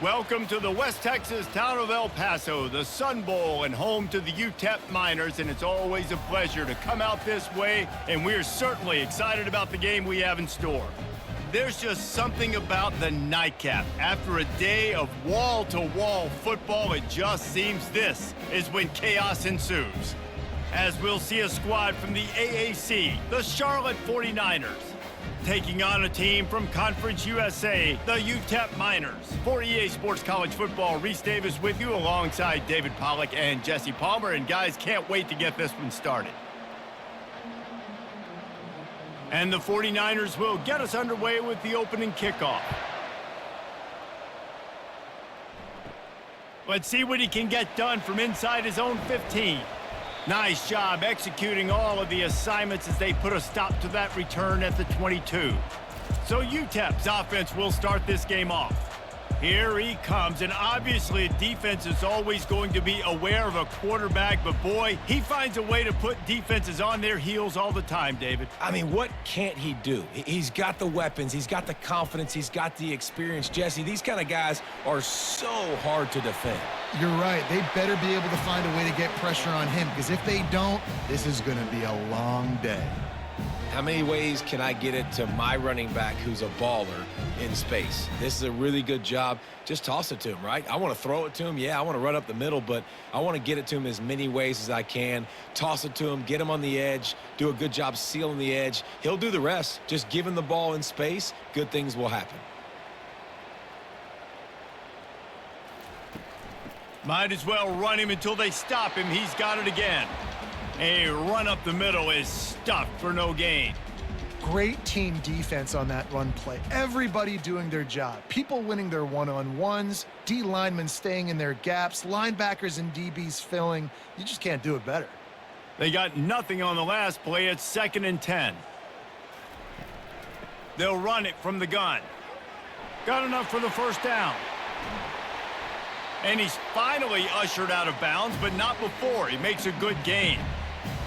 Welcome to the West Texas town of El Paso, the Sun Bowl and home to the UTEP Miners, and it's always a pleasure to come out this way, and we're certainly excited about the game we have in store. There's just something about the nightcap. After a day of wall-to-wall football, it just seems this is when chaos ensues. As we'll see a squad from the AAC, the Charlotte 49ers, taking on a team from Conference USA, the UTEP Miners. For EA Sports College Football, Reese Davis with you alongside David Pollack and Jesse Palmer. And guys, can't wait to get this one started. And the 49ers will get us underway with the opening kickoff. Let's see what he can get done from inside his own 15. Nice job executing all of the assignments as they put a stop to that return at the 22. So UTEP's offense will start this game off. Here he comes, and obviously defense is always going to be aware of a quarterback, but boy, he finds a way to put defenses on their heels all the time, David. I mean, what can't he do? He's got the weapons, he's got the confidence, he's got the experience. Jesse, these kind of guys are so hard to defend. You're right. They better be able to find a way to get pressure on him, because if they don't, this is going to be a long day. How many ways can I get it to my running back who's a baller in space? This is a really good job. Just toss it to him, right? I want to throw it to him. Yeah, I want to run up the middle, but I want to get it to him as many ways as I can. Toss it to him, get him on the edge, do a good job sealing the edge. He'll do the rest. Just give him the ball in space. Good things will happen. Might as well run him until they stop him. He's got it again. A run up the middle is stuffed for no gain. Great team defense on that run play. Everybody doing their job. People winning their one-on-ones, D linemen staying in their gaps, linebackers and DBs filling. You just can't do it better. They got nothing on the last play. It's 2nd and 10. They'll run it from the gun. Got enough for the first down. And he's finally ushered out of bounds, but not before. He makes a good gain.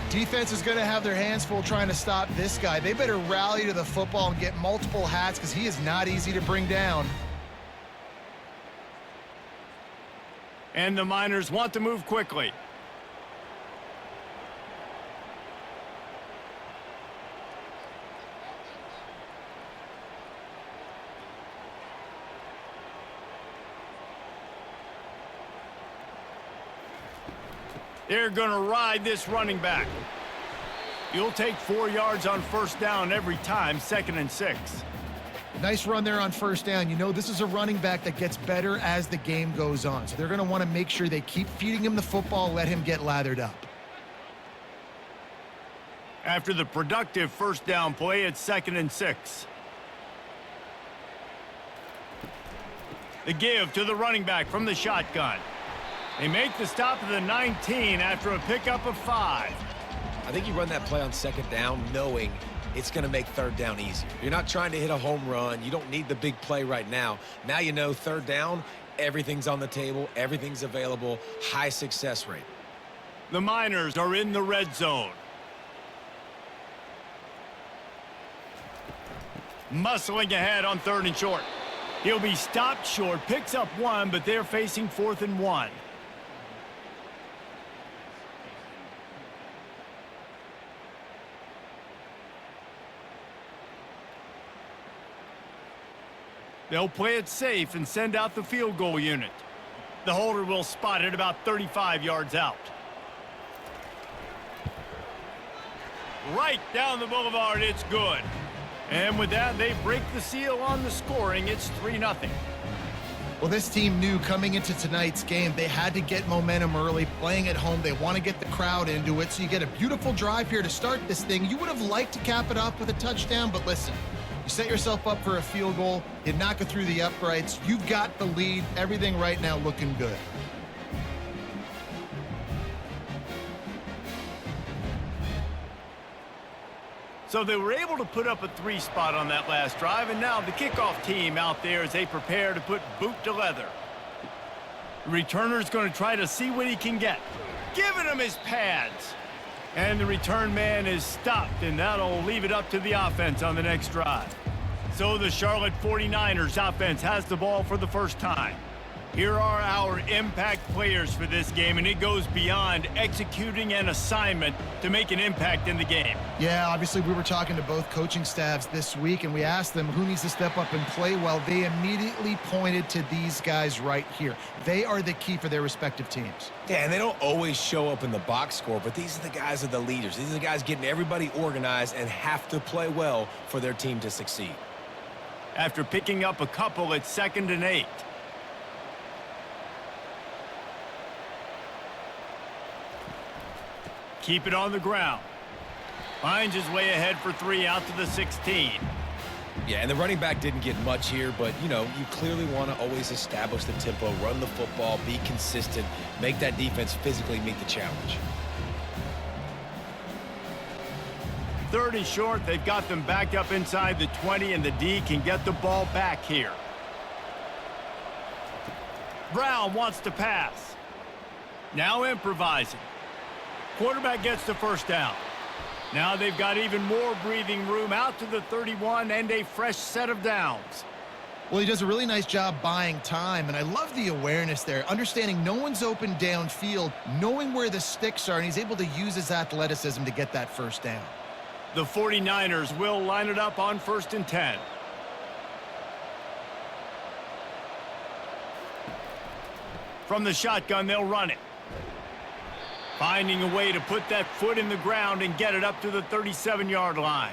Defense is going to have their hands full trying to stop this guy. They better rally to the football and get multiple hats, because he is not easy to bring down. And the Miners want to move quickly. They're going to ride this running back. You'll take 4 yards on first down every time, 2nd and 6. Nice run there on first down. You know, this is a running back that gets better as the game goes on. So they're going to want to make sure they keep feeding him the football, let him get lathered up. After the productive first down play, it's 2nd and 6. The give to the running back from the shotgun. They make the stop at the 19 after a pickup of 5. I think you run that play on 2nd down knowing it's going to make 3rd down easier. You're not trying to hit a home run. You don't need the big play right now. Now you know 3rd down, everything's on the table, everything's available, high success rate. The Miners are in the red zone. Muscling ahead on 3rd and short. He'll be stopped short, picks up 1, but they're facing 4th and 1. They'll play it safe and send out the field goal unit. The holder will spot it about 35 yards out. Right down the boulevard, it's good. And with that, they break the seal on the scoring. It's 3-0. Well, this team knew coming into tonight's game they had to get momentum early. Playing at home, they want to get the crowd into it. So you get a beautiful drive here to start this thing. You would have liked to cap it off with a touchdown, but listen. You set yourself up for a field goal, you knock it through the uprights, you've got the lead, everything right now looking good. So they were able to put up a 3 spot on that last drive, and now the kickoff team out there as they prepare to put boot to leather. The returner's going to try to see what he can get, giving him his pads. And the return man is stopped, and that'll leave it up to the offense on the next drive. So the Charlotte 49ers offense has the ball for the first time. Here are our impact players for this game, and it goes beyond executing an assignment to make an impact in the game. Yeah, obviously we were talking to both coaching staffs this week, and we asked them who needs to step up and play well. They immediately pointed to these guys right here. They are the key for their respective teams. Yeah, and they don't always show up in the box score, but these are the guys that are the leaders. These are the guys getting everybody organized and have to play well for their team to succeed. After picking up a couple, it's 2nd and 8. Keep it on the ground. Finds his way ahead for 3 out to the 16. Yeah, and the running back didn't get much here, but, you know, you clearly want to always establish the tempo, run the football, be consistent, make that defense physically meet the challenge. 3rd and short. They've got them backed up inside the 20, and the D can get the ball back here. Brown wants to pass. Now improvising. Quarterback gets the first down. Now they've got even more breathing room out to the 31 and a fresh set of downs. Well, he does a really nice job buying time, and I love the awareness there, understanding no one's open downfield, knowing where the sticks are, and he's able to use his athleticism to get that first down. The 49ers will line it up on 1st and 10. From the shotgun, they'll run it. Finding a way to put that foot in the ground and get it up to the 37-yard line.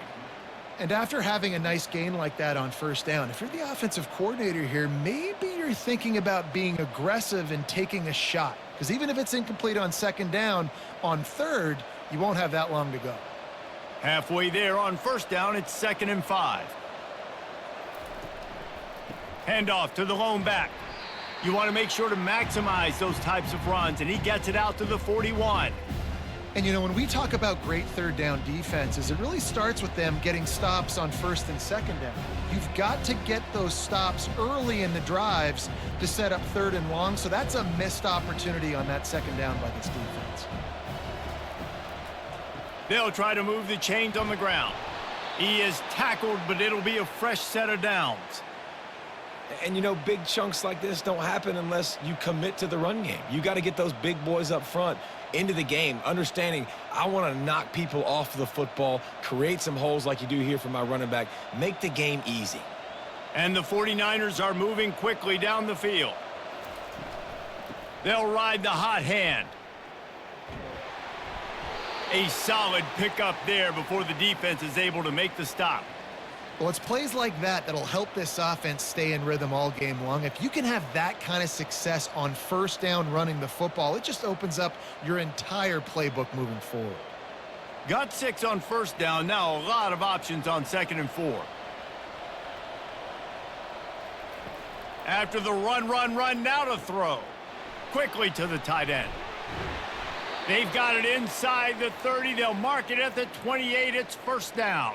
And after having a nice gain like that on first down, if you're the offensive coordinator here, maybe you're thinking about being aggressive and taking a shot. Because even if it's incomplete on 2nd down, on 3rd, you won't have that long to go. Halfway there on 1st down, it's 2nd and 5. Handoff to the lone back. You want to make sure to maximize those types of runs, and he gets it out to the 41. And, you know, when we talk about great 3rd down defenses, it really starts with them getting stops on 1st and 2nd down. You've got to get those stops early in the drives to set up 3rd and long, so that's a missed opportunity on that 2nd down by this defense. They'll try to move the chains on the ground. He is tackled, but it'll be a fresh set of downs. And, you know, big chunks like this don't happen unless you commit to the run game. You got to get those big boys up front into the game, understanding I want to knock people off the football, create some holes like you do here for my running back, make the game easy. And the 49ers are moving quickly down the field. They'll ride the hot hand. A solid pickup there before the defense is able to make the stop. Well, it's plays like that that'll help this offense stay in rhythm all game long. If you can have that kind of success on 1st down running the football, it just opens up your entire playbook moving forward. Got 6 on 1st down. Now a lot of options on 2nd and 4. After the run, now to throw. Quickly to the tight end. They've got it inside the 30. They'll mark it at the 28. It's 1st down.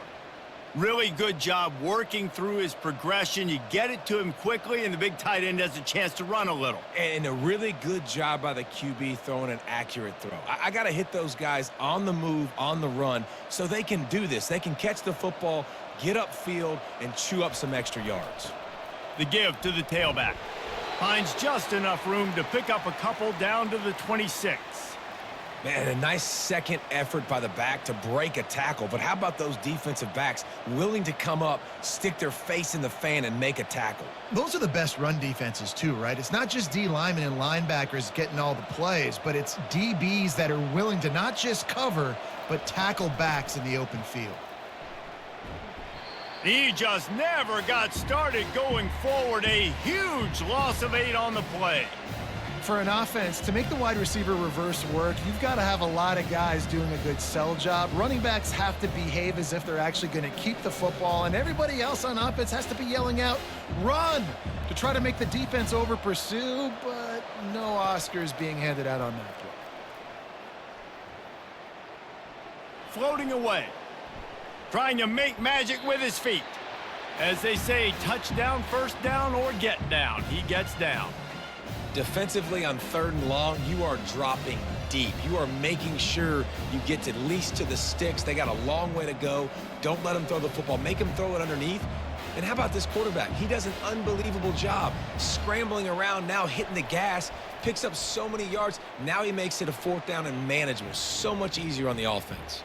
Really good job working through his progression. You get it to him quickly, and the big tight end has a chance to run a little. And a really good job by the QB throwing an accurate throw. I got to hit those guys on the move, on the run, so they can do this. They can catch the football, get upfield, and chew up some extra yards. The give to the tailback. Finds just enough room to pick up a couple down to the 26. Man, a nice second effort by the back to break a tackle. But how about those defensive backs willing to come up, stick their face in the fan, and make a tackle? Those are the best run defenses too, right? It's not just D linemen and linebackers getting all the plays, but it's DBs that are willing to not just cover, but tackle backs in the open field. He just never got started going forward. A huge loss of 8 on the play. For an offense, to make the wide receiver reverse work, you've got to have a lot of guys doing a good sell job. Running backs have to behave as if they're actually going to keep the football, and everybody else on offense has to be yelling out, run, to try to make the defense over pursue, but no Oscars being handed out on that play. Floating away. Trying to make magic with his feet. As they say, touchdown, 1st down, or get down. He gets down. Defensively on 3rd and long, you are dropping deep. You are making sure you get at least to the sticks. They got a long way to go. Don't let them throw the football. Make them throw it underneath. And how about this quarterback? He does an unbelievable job scrambling around, now hitting the gas, picks up so many yards. Now he makes it a 4th down and manageable. So much easier on the offense.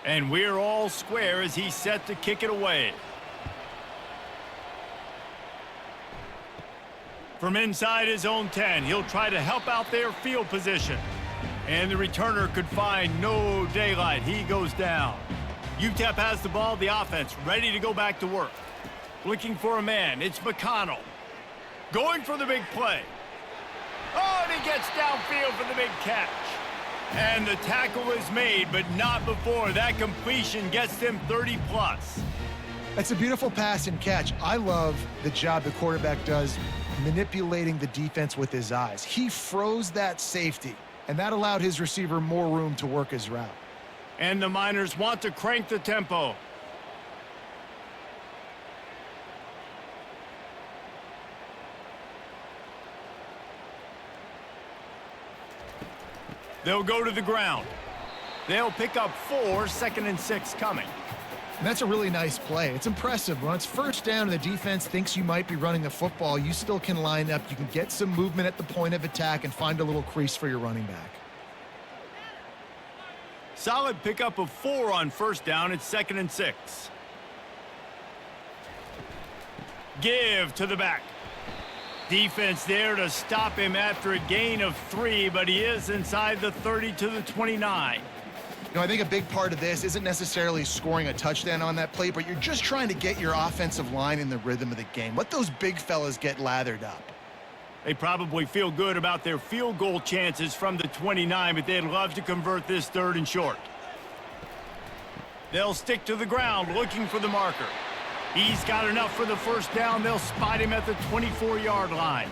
And we're all square as he's set to kick it away. From inside his own 10, he'll try to help out their field position. And the returner could find no daylight. He goes down. UTEP has the ball, the offense ready to go back to work. Looking for a man, it's McConnell. Going for the big play. Oh, and he gets downfield for the big catch. And the tackle is made, but not before that completion gets them 30+. That's a beautiful pass and catch. I love the job the quarterback does manipulating the defense with his eyes. He froze that safety, and that allowed his receiver more room to work his route. And the Miners want to crank the tempo. They'll go to the ground. They'll pick up 4, 2nd and 6 coming. And that's a really nice play. It's impressive. When it's 1st down and the defense thinks you might be running the football, you still can line up. You can get some movement at the point of attack and find a little crease for your running back. Solid pickup of 4 on 1st down. It's 2nd and 6. Give to the back. Defense there to stop him after a gain of 3, but he is inside the 30 to the 29. You know, I think a big part of this isn't necessarily scoring a touchdown on that play, but you're just trying to get your offensive line in the rhythm of the game. Let those big fellas get lathered up. They probably feel good about their field goal chances from the 29, but they'd love to convert this 3rd and short. They'll stick to the ground looking for the marker. He's got enough for the 1st down. They'll spot him at the 24-yard line.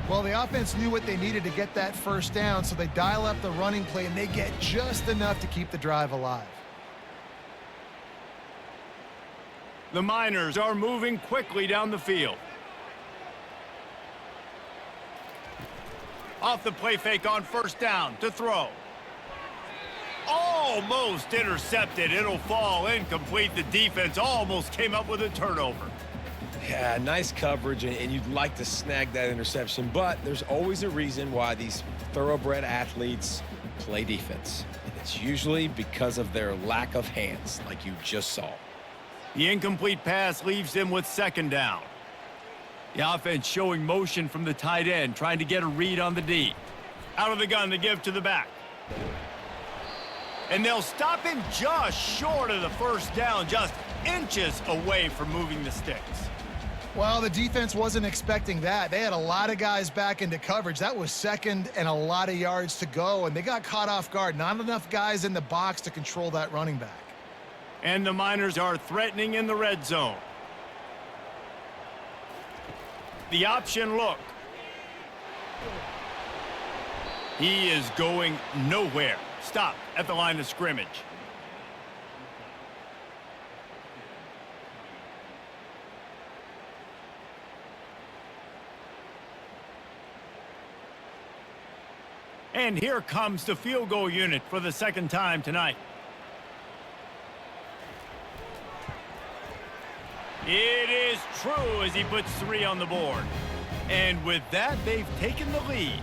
Well, the offense knew what they needed to get that 1st down, so they dial up the running play, and they get just enough to keep the drive alive. The Miners are moving quickly down the field. Off the play fake on 1st down to throw. Almost intercepted. It'll fall incomplete. The defense almost came up with a turnover. Yeah, nice coverage, and you'd like to snag that interception, but there's always a reason why these thoroughbred athletes play defense. And it's usually because of their lack of hands, like you just saw. The incomplete pass leaves them with 2nd down. The offense showing motion from the tight end, trying to get a read on the D. Out of the gun, the give to the back. And they'll stop him just short of the 1st down, just inches away from moving the sticks. Well, the defense wasn't expecting that. They had a lot of guys back into coverage. That was 2nd and a lot of yards to go, and they got caught off guard. Not enough guys in the box to control that running back. And the Miners are threatening in the red zone. The option look. He is going nowhere. Stop at the line of scrimmage. And here comes the field goal unit for the 2nd time tonight. It is true as he puts 3 on the board. And with that, they've taken the lead.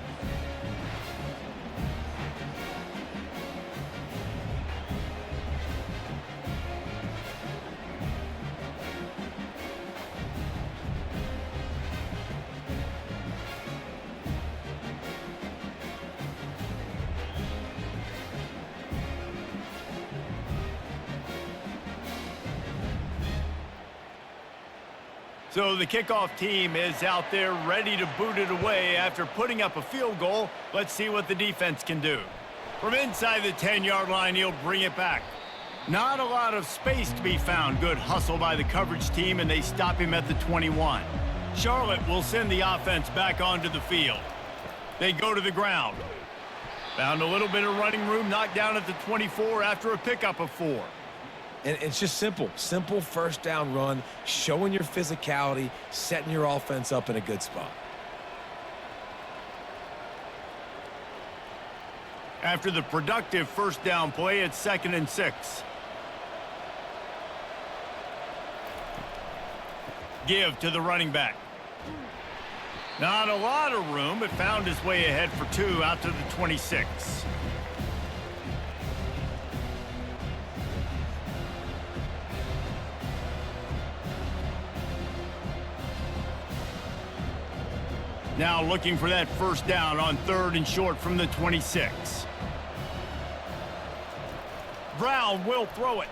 So the kickoff team is out there ready to boot it away after putting up a field goal. Let's see what the defense can do. From inside the 10-yard line, he'll bring it back. Not a lot of space to be found. Good hustle by the coverage team, and they stop him at the 21. Charlotte will send the offense back onto the field. They go to the ground. Found a little bit of running room, knocked down at the 24 after a pickup of 4. And it's just simple first down run, showing your physicality, setting your offense up in a good spot. After the productive first down play, it's 2nd and 6. Give to the running back. Not a lot of room, but found his way ahead for 2 out to the 26. Now looking for that first down on 3rd and short from the 26. Brown will throw it.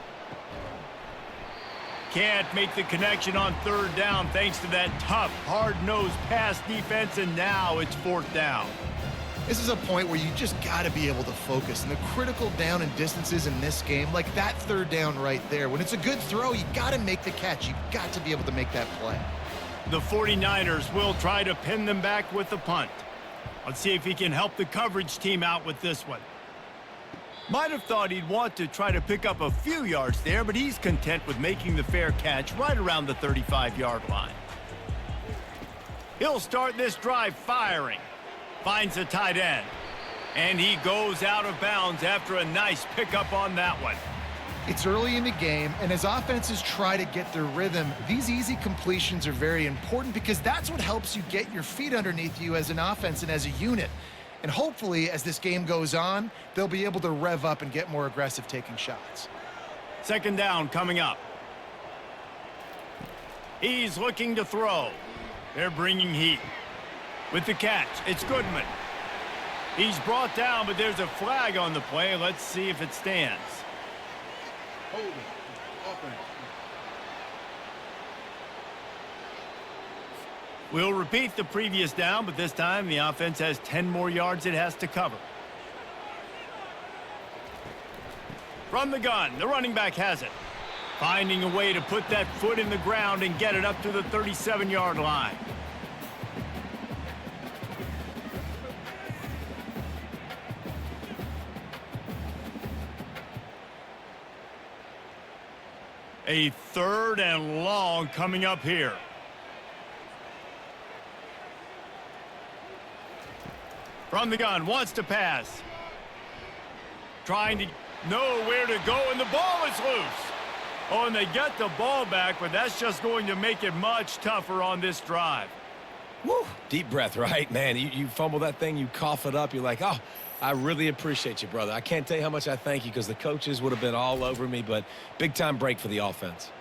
Can't make the connection on 3rd down thanks to that tough, hard-nosed pass defense, and now it's 4th down. This is a point where you just got to be able to focus. And the critical down and distances in this game, like that 3rd down right there, when it's a good throw, you got to make the catch. You got to be able to make that play. The 49ers will try to pin them back with the punt. Let's see if he can help the coverage team out with this one. Might have thought he'd want to try to pick up a few yards there, but he's content with making the fair catch right around the 35-yard line. He'll start this drive firing. Finds a tight end. And he goes out of bounds after a nice pickup on that one. It's early in the game, and as offenses try to get their rhythm, these easy completions are very important because that's what helps you get your feet underneath you as an offense and as a unit. And hopefully, as this game goes on, they'll be able to rev up and get more aggressive taking shots. 2nd down coming up. He's looking to throw. They're bringing heat. With the catch, it's Goodman. He's brought down, but there's a flag on the play. Let's see if it stands. We'll repeat the previous down, but this time the offense has 10 more yards it has to cover. From the gun, the running back has it. Finding a way to put that foot in the ground and get it up to the 37-yard line. A 3rd and long coming up here. From the gun, wants to pass. Trying to know where to go, and the ball is loose. Oh, and they get the ball back, but that's just going to make it much tougher on this drive. Woo! Deep breath, right? Man, you fumble that thing, you cough it up, you're like, oh, I really appreciate you, brother. I can't tell you how much I thank you because the coaches would have been all over me, but big-time break for the offense.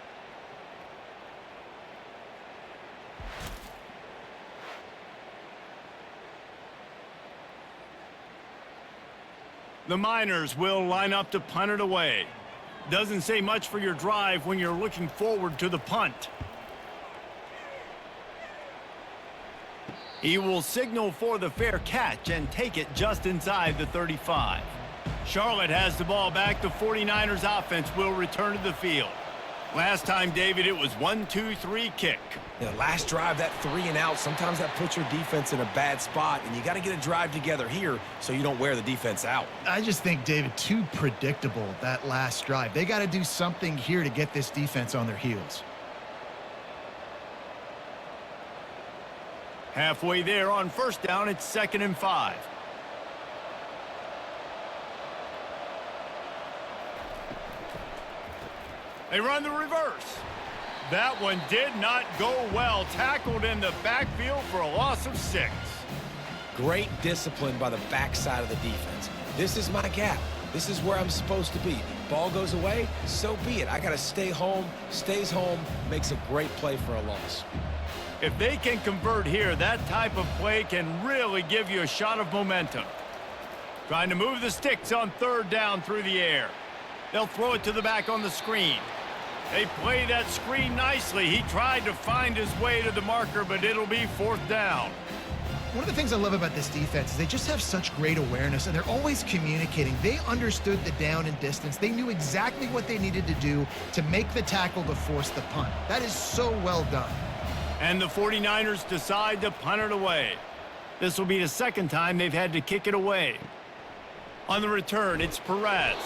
The Miners will line up to punt it away. Doesn't say much for your drive when you're looking forward to the punt. He will signal for the fair catch and take it just inside the 35. Charlotte has the ball back. The 49ers offense will return to the field. Last time, David, it was 1-2-3 kick. Yeah, last drive, that 3 and out, sometimes that puts your defense in a bad spot, and you got to get a drive together here so you don't wear the defense out. I just think, David, too predictable, that last drive. They got to do something here to get this defense on their heels. Halfway there on first down, it's 2nd and 5. They run the reverse. That one did not go well. Tackled in the backfield for a loss of 6. Great discipline by the backside of the defense. This is my gap. This is where I'm supposed to be. Ball goes away, so be it. I got to stay home. Stays home, makes a great play for a loss. If they can convert here, that type of play can really give you a shot of momentum. Trying to move the sticks on 3rd down through the air. They'll throw it to the back on the screen. They play that screen nicely. He tried to find his way to the marker, but it'll be 4th down. One of the things I love about this defense is they just have such great awareness, and they're always communicating. They understood the down and distance. They knew exactly what they needed to do to make the tackle to force the punt. That is so well done. And the 49ers decide to punt it away. This will be the second time they've had to kick it away. On the return, it's Perez.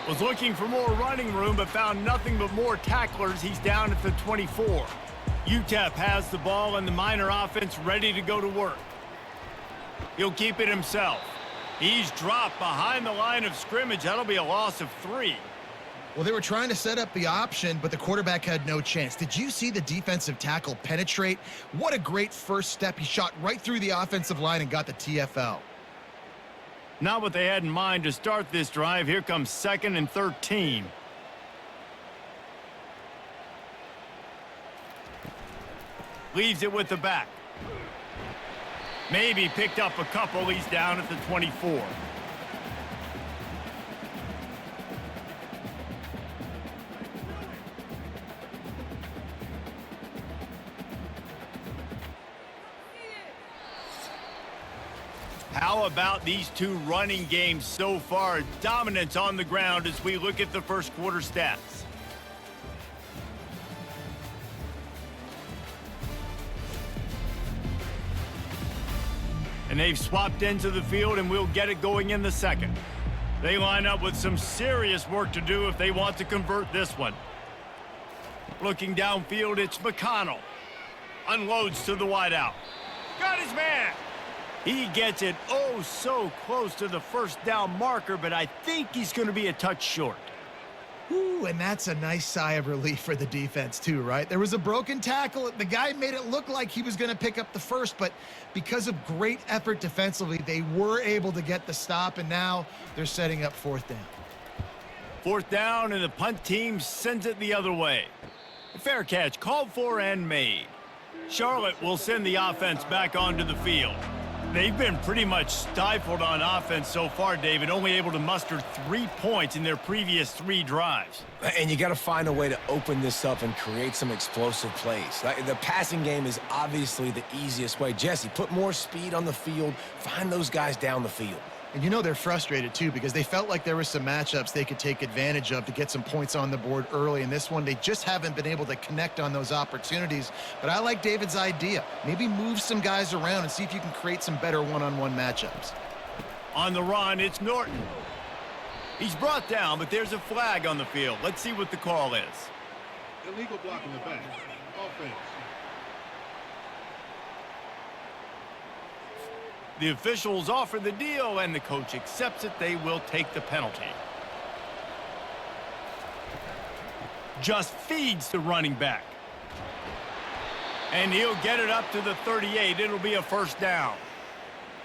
Was looking for more running room, but found nothing but more tacklers. He's down at the 24. UTEP has the ball and the Miner offense ready to go to work. He'll keep it himself. He's dropped behind the line of scrimmage. That'll be a loss of 3. Well, they were trying to set up the option, but the quarterback had no chance. Did you see the defensive tackle penetrate? What a great first step. He shot right through the offensive line and got the TFL. Not what they had in mind to start this drive. Here comes 2nd and 13. Leaves it with the back. Maybe picked up a couple. He's down at the 24. How about these two running games so far? Dominance on the ground as we look at the first quarter stats. And they've swapped into the field, and we'll get it going in the second. They line up with some serious work to do if they want to convert this one. Looking downfield, it's McConnell. Unloads to the wideout. Got his man. He gets it oh so close to the first down marker, but I think he's going to be a touch short. Ooh, and that's a nice sigh of relief for the defense too, right? There was a broken tackle. The guy made it look like he was going to pick up the first, but because of great effort defensively, they were able to get the stop, and now they're setting up 4th down. 4th down, and the punt team sends it the other way. Fair catch called for and made. Charlotte will send the offense back onto the field. They've been pretty much stifled on offense so far, David, only able to muster 3 points in their previous 3 drives. And you got to find a way to open this up and create some explosive plays. The passing game is obviously the easiest way. Jesse, put more speed on the field. Find those guys down the field. And you know they're frustrated too because they felt like there were some matchups they could take advantage of to get some points on the board early. In this one, they just haven't been able to connect on those opportunities. But I like David's idea. Maybe move some guys around and see if you can create some better one-on-one matchups. On the run, it's Norton. He's brought down, but there's a flag on the field. Let's see what the call is. Illegal block in the back. Offense. The officials offer the deal, and the coach accepts it. They will take the penalty. Just feeds the running back. And he'll get it up to the 38. It'll be a 1st down.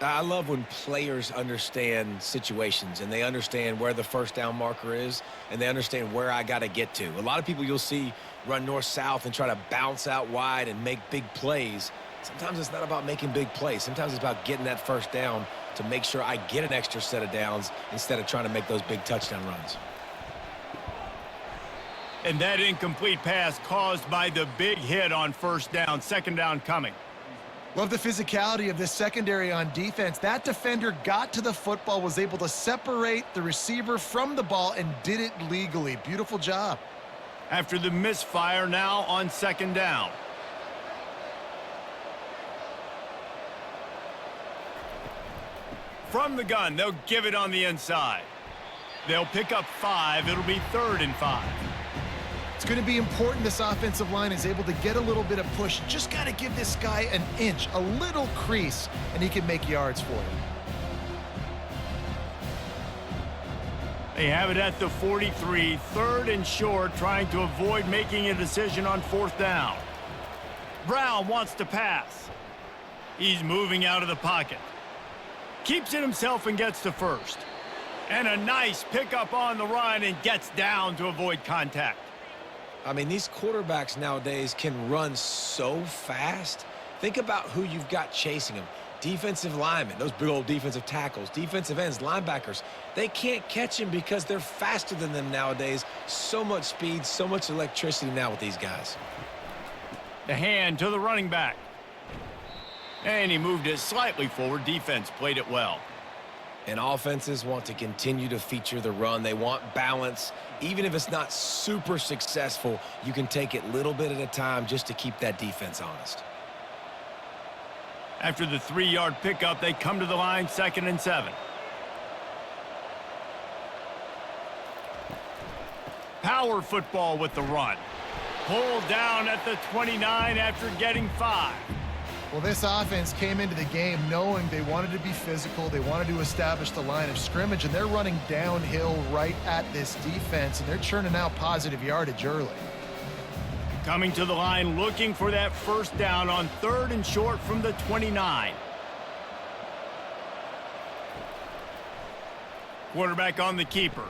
I love when players understand situations and they understand where the 1st down marker is and they understand where I got to get to. A lot of people you'll see run north-south and try to bounce out wide and make big plays. Sometimes it's not about making big plays. Sometimes it's about getting that 1st down to make sure I get an extra set of downs instead of trying to make those big touchdown runs. And that incomplete pass caused by the big hit on 1st down. 2nd down coming. Love the physicality of this secondary on defense. That defender got to the football, was able to separate the receiver from the ball, and did it legally. Beautiful job. After the misfire, now on 2nd down. From the gun, they'll give it on the inside. They'll pick up 5. It'll be 3rd and 5. It's going to be important this offensive line is able to get a little bit of push. Just got to give this guy an inch, a little crease, and he can make yards for you. They have it at the 43, 3rd and short, trying to avoid making a decision on 4th down. Brown wants to pass. He's moving out of the pocket. Keeps it himself and gets to 1st. And a nice pickup on the run and gets down to avoid contact. I mean, these quarterbacks nowadays can run so fast. Think about who you've got chasing them. Defensive linemen, those big old defensive tackles, defensive ends, linebackers. They can't catch him because they're faster than them nowadays. So much speed, so much electricity now with these guys. The hand to the running back. And he moved it slightly forward. Defense played it well. And offenses want to continue to feature the run. They want balance. Even if it's not super successful, you can take it little bit at a time just to keep that defense honest. After the 3-yard pickup, they come to the line, 2nd and 7. Power football with the run. Pulled down at the 29 after getting 5. Well, this offense came into the game knowing they wanted to be physical. They wanted to establish the line of scrimmage, and they're running downhill right at this defense, and they're churning out positive yardage early. Coming to the line, looking for that first down on 3rd and short from the 29. Quarterback on the keeper.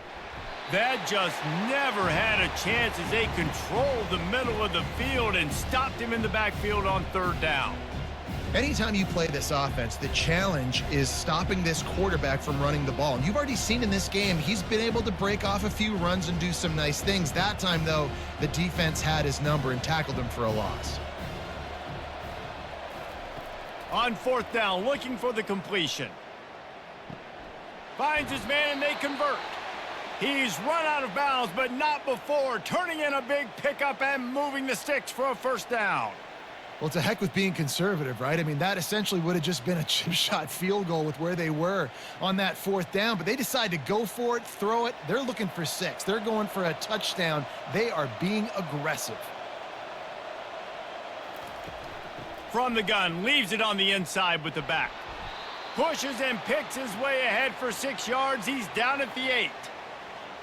That just never had a chance as they controlled the middle of the field and stopped him in the backfield on 3rd down. Anytime you play this offense, the challenge is stopping this quarterback from running the ball. And you've already seen in this game, he's been able to break off a few runs and do some nice things. That time, though, the defense had his number and tackled him for a loss. On 4th down, looking for the completion. Finds his man and they convert. He's run out of bounds, but not before turning in a big pickup and moving the sticks for a first down. Well, to heck with being conservative, right? I mean, that essentially would have just been a chip shot field goal with where they were on that 4th down, but they decide to go for it, throw it. They're looking for 6. They're going for a touchdown. They are being aggressive. From the gun, leaves it on the inside with the back. Pushes and picks his way ahead for 6 yards. He's down at the 8.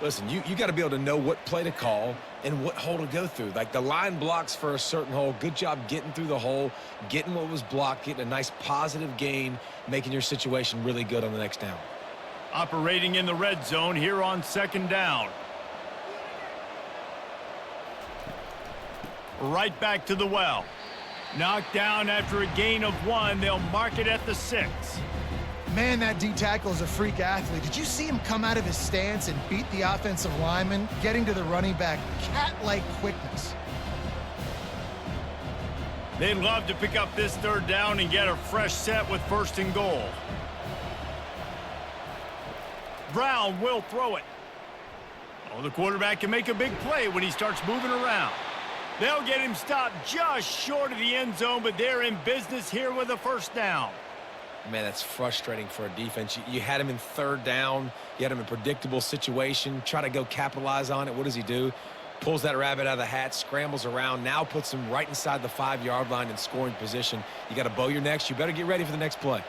Listen, you got to be able to know what play to call and what hole to go through. Like the line blocks for a certain hole. Good job getting through the hole, getting what was blocked, getting a nice positive gain, making your situation really good on the next down. Operating in the red zone here on 2nd down. Right back to the well. Knocked down after a gain of 1. They'll mark it at the 6. Man, that D tackle is a freak athlete. Did you see him come out of his stance and beat the offensive lineman, getting to the running back? Cat-like quickness. They'd love to pick up this 3rd down and get a fresh set with 1st and goal. Brown will throw it. Oh, the quarterback can make a big play when he starts moving around. They'll get him stopped just short of the end zone, but they're in business here with a first down. Man, that's frustrating for a defense. You had him in 3rd down. You had him in a predictable situation. Try to go capitalize on it. What does he do? Pulls that rabbit out of the hat, scrambles around, now puts him right inside the 5-yard line in scoring position. You got to bow your necks. You better get ready for the next play.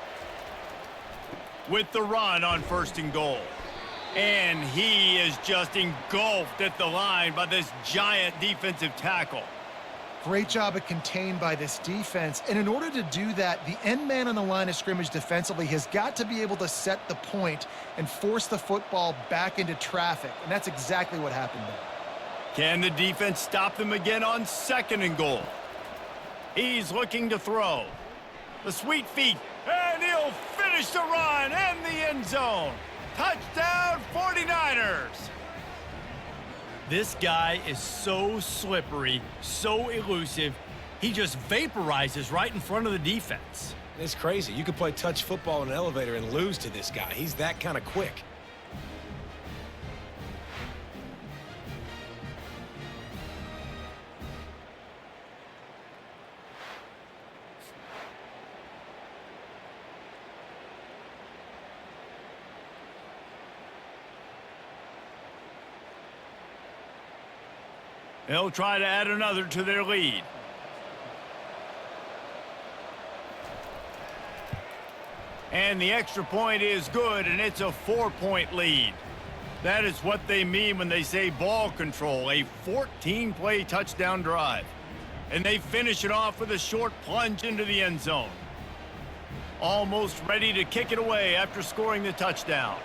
With the run on 1st and goal. And he is just engulfed at the line by this giant defensive tackle. Great job of contained by this defense. And in order to do that, the end man on the line of scrimmage defensively has got to be able to set the point and force the football back into traffic. And that's exactly what happened there. Can the defense stop them again on 2nd and goal? He's looking to throw. The sweet feet, and he'll finish the run and the end zone. Touchdown 49ers! This guy is so slippery, so elusive, he just vaporizes right in front of the defense. It's crazy. You could play touch football in an elevator and lose to this guy. He's that kind of quick. They'll try to add another to their lead. And the extra point is good, and it's a 4-point lead. That is what they mean when they say ball control, a 14-play touchdown drive. And they finish it off with a short plunge into the end zone. Almost ready to kick it away after scoring the touchdown.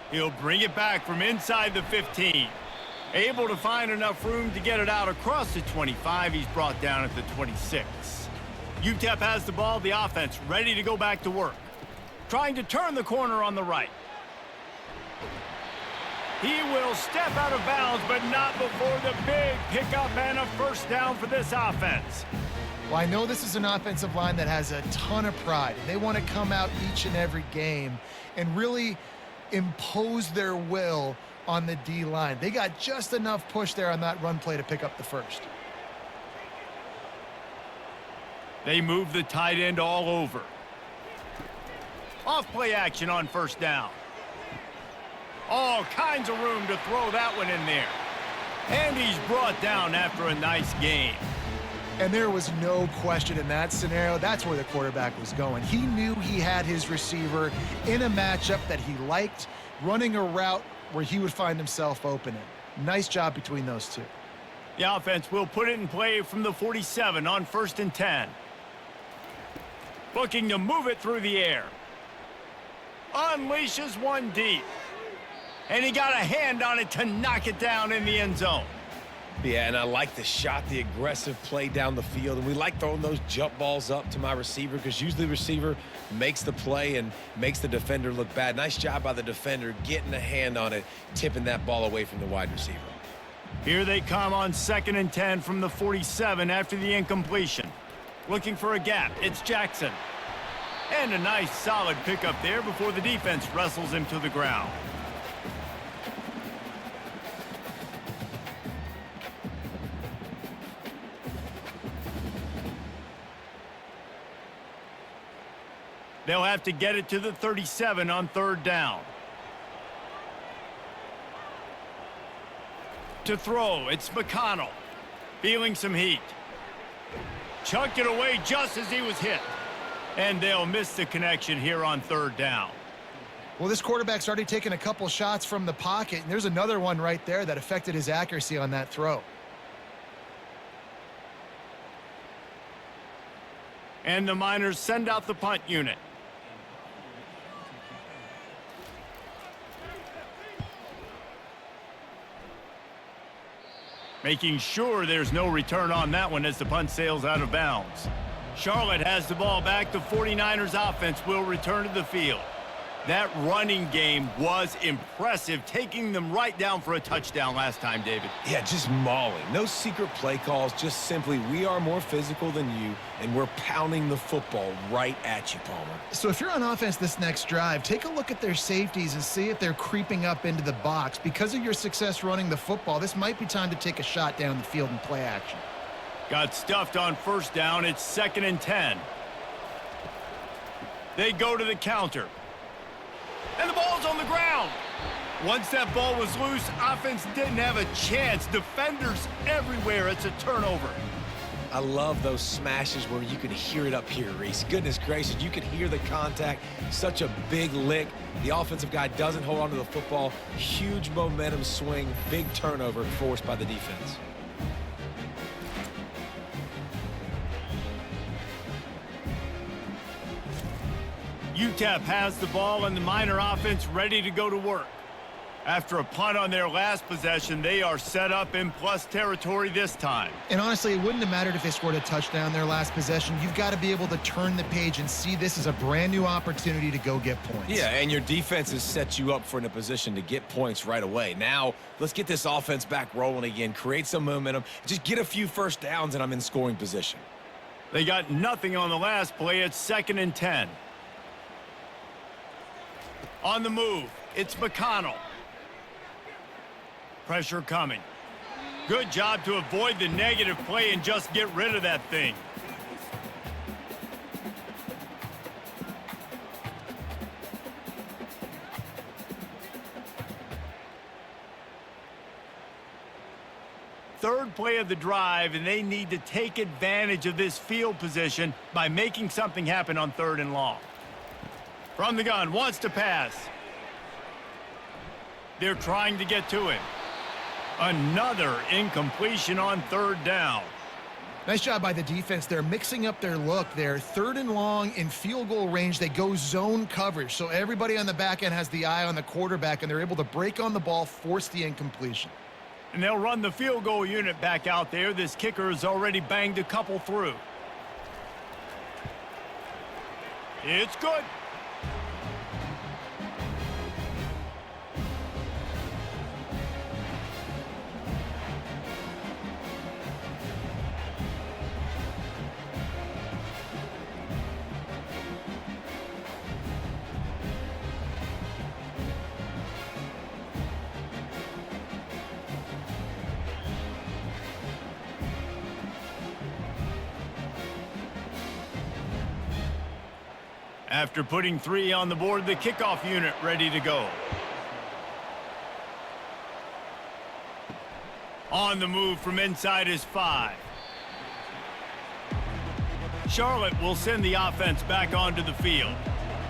He'll bring it back from inside the 15. Able to find enough room to get it out across the 25. He's brought down at the 26. UTEP has the ball, the offense ready to go back to work. Trying to turn the corner on the right. He will step out of bounds, but not before the big pickup and a first down for this offense. Well, I know this is an offensive line that has a ton of pride. They want to come out each and every game and really impose their will on the D-line. They got just enough push there on that run play to pick up the first. They move the tight end all over. Off play action on first down. All kinds of room to throw that one in there. And he's brought down after a nice game. And there was no question in that scenario. That's where the quarterback was going. He knew he had his receiver in a matchup that he liked, running a route where he would find himself open in. Nice job between those two. The offense will put it in play from the 47 on 1st and 10. Looking to move it through the air. Unleashes one deep. And he got a hand on it to knock it down in the end zone. Yeah, and I like the shot, the aggressive play down the field. And we like throwing those jump balls up to my receiver because usually the receiver makes the play and makes the defender look bad. Nice job by the defender getting a hand on it, tipping that ball away from the wide receiver. Here they come on 2nd and 10 from the 47 after the incompletion. Looking for a gap. It's Jackson. And a nice solid pickup there before the defense wrestles him to the ground. They'll have to get it to the 37 on 3rd down. To throw, it's McConnell. Feeling some heat. Chucked it away just as he was hit. And they'll miss the connection here on 3rd down. Well, this quarterback's already taken a couple shots from the pocket, and there's another one right there that affected his accuracy on that throw. And the Miners send out the punt unit. Making sure there's no return on that one as the punt sails out of bounds. Charlotte has the ball back. The 49ers offense will return to the field. That running game was impressive, taking them right down for a touchdown last time, David. Yeah, just mauling. No secret play calls, just simply we are more physical than you, and we're pounding the football right at you, Palmer. So if you're on offense this next drive, take a look at their safeties and see if they're creeping up into the box. Because of your success running the football, this might be time to take a shot down the field and play action. Got stuffed on 1st down. It's 2nd and 10. They go to the counter. And the ball's on the ground. Once that ball was loose, offense didn't have a chance. Defenders everywhere. It's a turnover. I love those smashes where you can hear it up here, Reese. Goodness gracious, you can hear the contact. Such a big lick. The offensive guy doesn't hold on to the football. Huge momentum swing. Big turnover forced by the defense. UTEP has the ball and the Miner offense ready to go to work. After a punt on their last possession, they are set up in plus territory this time. And honestly, it wouldn't have mattered if they scored a touchdown their last possession. You've got to be able to turn the page and see this as a brand new opportunity to go get points. Yeah, and your defense has set you up for in a position to get points right away. Now, let's get this offense back rolling again, create some momentum, just get a few first downs, and I'm in scoring position. They got nothing on the last play. It's 2nd and 10. On the move, it's McConnell. Pressure coming. Good job to avoid the negative play and just get rid of that thing. Third play of the drive, and they need to take advantage of this field position by making something happen on 3rd and long. From the gun, wants to pass. They're trying to get to him. Another incompletion on 3rd down. Nice job by the defense. They're mixing up their look there. 3rd and long in field goal range. They go zone coverage. So everybody on the back end has the eye on the quarterback, and they're able to break on the ball, force the incompletion. And they'll run the field goal unit back out there. This kicker has already banged a couple through. It's good. After putting 3 on the board, the kickoff unit ready to go. On the move from inside is 5. Charlotte will send the offense back onto the field.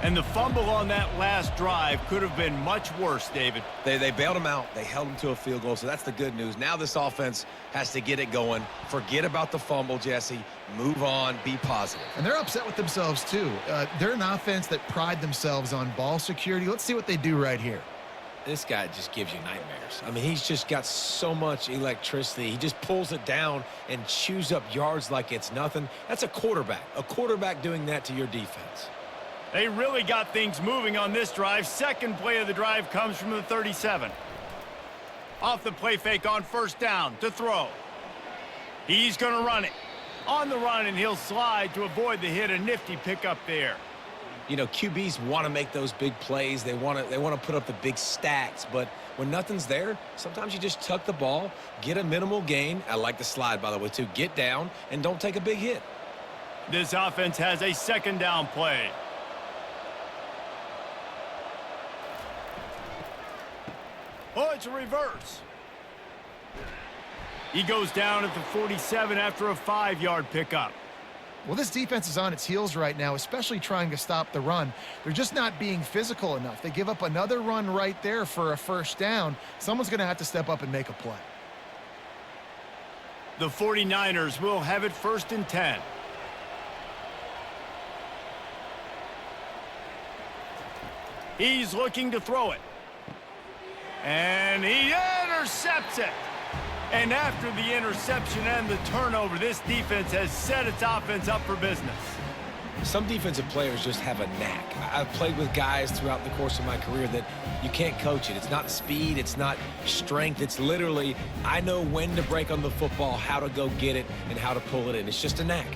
And the fumble on that last drive could have been much worse, David. They bailed him out. They held him to a field goal, so that's the good news. Now this offense has to get it going. Forget about the fumble, Jesse. Move on. Be positive. And they're upset with themselves, too. They're an offense that pride themselves on ball security. Let's see what they do right here. This guy just gives you nightmares. I mean, he's just got so much electricity. He just pulls it down and chews up yards like it's nothing. That's a quarterback. A quarterback doing that to your defense. They really got things moving on this drive. Second play of the drive comes from the 37. Off the play fake on first down to throw. He's going to run it. On the run, and he'll slide to avoid the hit. A nifty pickup there. You know, QBs want to make those big plays. They want to put up the big stats. But when nothing's there, sometimes you just tuck the ball, get a minimal gain. I like the slide, by the way, too. Get down and don't take a big hit. This offense has a second down play. Oh, it's a reverse. He goes down at the 47 after a 5-yard pickup. Well, this defense is on its heels right now, especially trying to stop the run. They're just not being physical enough. They give up another run right there for a first down. Someone's going to have to step up and make a play. The 49ers will have it 1st and 10. He's looking to throw it. And he intercepts it. And after the interception and the turnover, this defense has set its offense up for business. Some defensive players just have a knack. I've played with guys throughout the course of my career that you can't coach it. It's not speed. It's not strength. It's literally, I know when to break on the football, how to go get it, and how to pull it in. It's just a knack.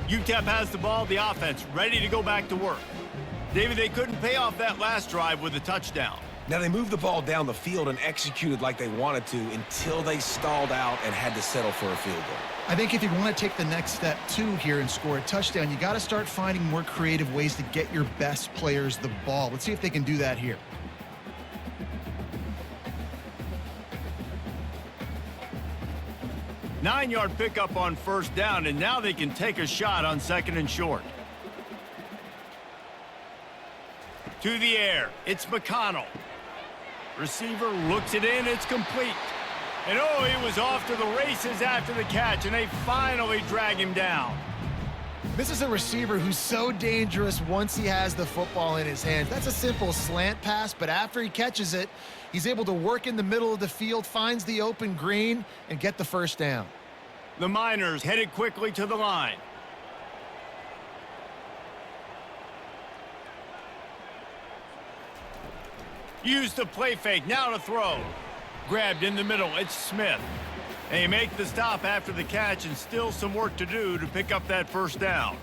UTEP has the ball, the offense ready to go back to work. David, they couldn't pay off that last drive with a touchdown. Now, they moved the ball down the field and executed like they wanted to until they stalled out and had to settle for a field goal. I think if you want to take the next step, too, here and score a touchdown, you got to start finding more creative ways to get your best players the ball. Let's see if they can do that here. Nine-yard pickup on first down, and now they can take a shot on 2nd and short. To the air, it's McConnell. Receiver looks it in, it's complete. And oh, he was off to the races after the catch, and they finally drag him down. This is a receiver who's so dangerous once he has the football in his hands. That's a simple slant pass, but after he catches it, he's able to work in the middle of the field, finds the open green, and get the first down. The Miners headed quickly to the line. Use the play fake, now to throw. Grabbed in the middle, it's Smith. They make the stop after the catch, and still some work to do to pick up that first down.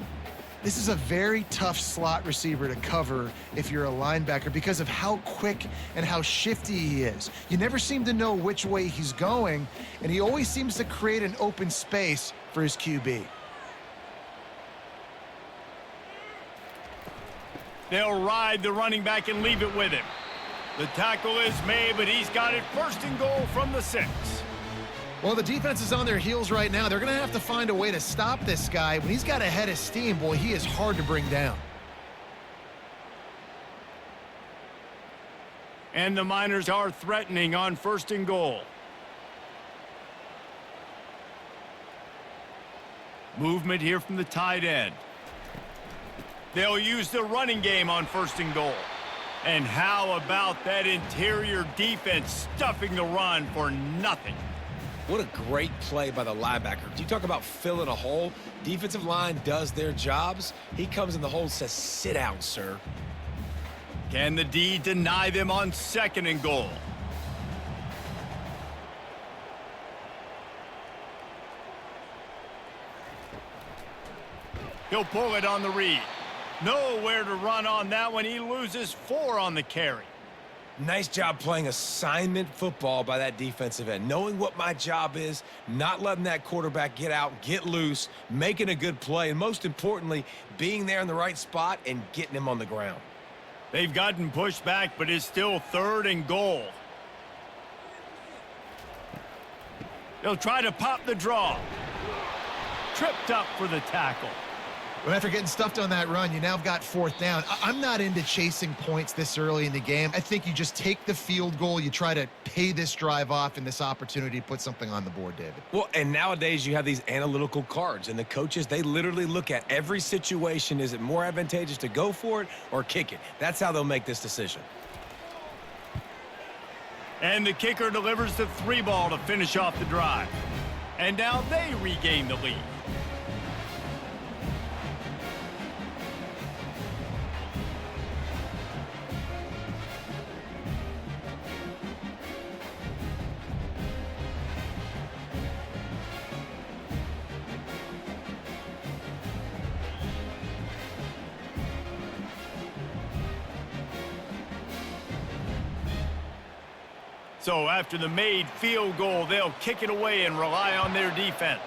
This is a very tough slot receiver to cover if you're a linebacker because of how quick and how shifty he is. You never seem to know which way he's going, and he always seems to create an open space for his QB. They'll ride the running back and leave it with him. The tackle is made, but he's got it 1st and goal from the 6. Well, the defense is on their heels right now. They're going to have to find a way to stop this guy. When he's got a head of steam, boy, he is hard to bring down. And the Miners are threatening on 1st and goal. Movement here from the tight end. They'll use the running game on 1st and goal. And how about that interior defense stuffing the run for nothing? What a great play by the linebacker. Do you talk about filling a hole? Defensive line does their jobs. He comes in the hole and says, sit down, sir. Can the D deny them on 2nd and goal? He'll pull it on the read. Nowhere to run on that one. He loses 4 on the carry. Nice job playing assignment football by that defensive end. Knowing what my job is, not letting that quarterback get out, get loose, making a good play, and most importantly, being there in the right spot and getting him on the ground. They've gotten pushed back, but it's still 3rd and goal. They'll try to pop the draw. Tripped up for the tackle. Well, after getting stuffed on that run, you now have got 4th down. I'm not into chasing points this early in the game. I think you just take the field goal. You try to pay this drive off and this opportunity to put something on the board, David. Well, and nowadays you have these analytical cards, and the coaches, they literally look at every situation. Is it more advantageous to go for it or kick it? That's how they'll make this decision. And the kicker delivers the 3-ball to finish off the drive. And now they regain the lead. So after the made field goal, they'll kick it away and rely on their defense.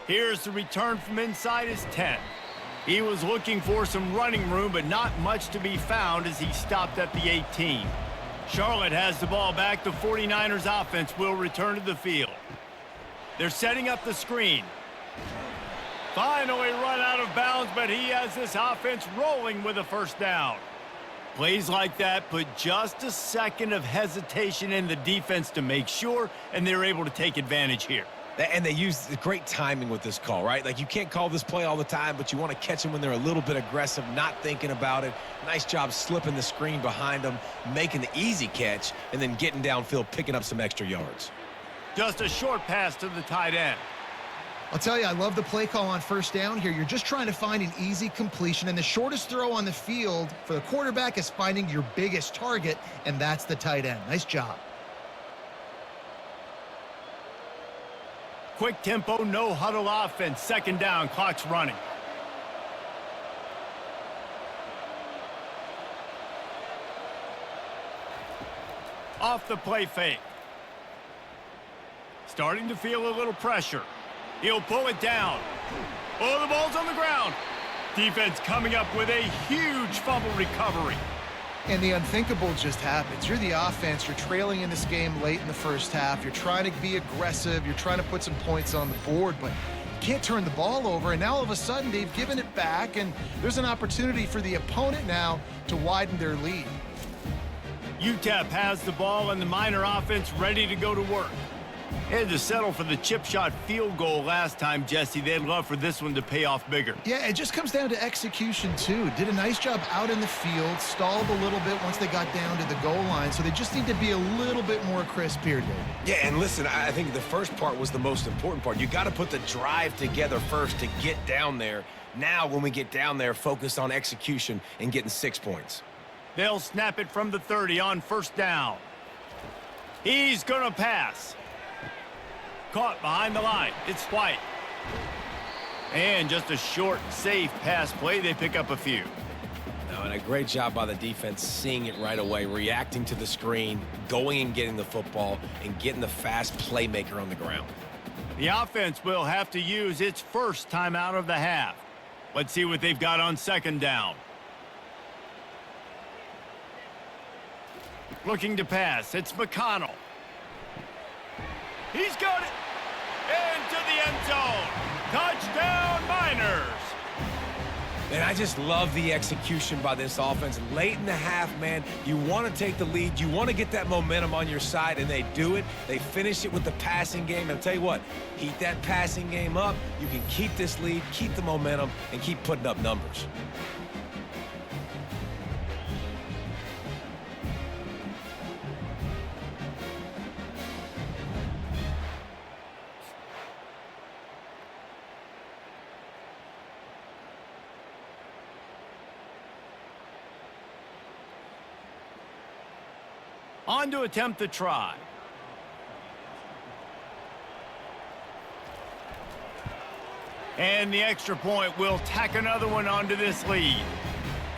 Here's the return from inside his 10. He was looking for some running room, but not much to be found as he stopped at the 18. Charlotte has the ball back. The 49ers offense will return to the field. They're setting up the screen. Finally run out of bounds, but he has this offense rolling with a 1st down. Plays like that put just a second of hesitation in the defense to make sure, and they're able to take advantage here. And they use great timing with this call, right? Like, you can't call this play all the time, but you want to catch them when they're a little bit aggressive, not thinking about it. Nice job slipping the screen behind them, making the easy catch, and then getting downfield, picking up some extra yards. Just a short pass to the tight end. I'll tell you, I love the play call on 1st down here. You're just trying to find an easy completion, and the shortest throw on the field for the quarterback is finding your biggest target, and that's the tight end. Nice job. Quick tempo, no huddle offense. 2nd down, clock's running. Off the play fake. Starting to feel a little pressure. He'll pull it down. Oh, the ball's on the ground. Defense coming up with a huge fumble recovery. And the unthinkable just happens. You're the offense. You're trailing in this game late in the 1st half. You're trying to be aggressive. You're trying to put some points on the board, but you can't turn the ball over. And now all of a sudden they've given it back, and there's an opportunity for the opponent now to widen their lead. UTEP has the ball and the Miner offense ready to go to work. Had to settle for the chip shot field goal last time, Jesse. They'd love for this one to pay off bigger. Yeah, it just comes down to execution, too. Did a nice job out in the field, stalled a little bit once they got down to the goal line, so they just need to be a little bit more crisp here, David. Yeah, and listen, I think the first part was the most important part. You got to put the drive together first to get down there. Now, when we get down there, focus on execution and getting 6 points. They'll snap it from the 30 on 1st down. He's going to pass. Caught behind the line. It's White. And just a short, safe pass play. They pick up a few. Now, and a great job by the defense seeing it right away, reacting to the screen, going and getting the football, and getting the fast playmaker on the ground. The offense will have to use its 1st timeout of the half. Let's see what they've got on 2nd down. Looking to pass. It's McConnell. He's got it. Into the end zone. Touchdown, Miners. And I just love the execution by this offense. Late in the half, man, you want to take the lead. You want to get that momentum on your side, and they do it. They finish it with the passing game. And I'll tell you what, heat that passing game up. You can keep this lead, keep the momentum, and keep putting up numbers. On to attempt the try. And the extra point will tack another one onto this lead.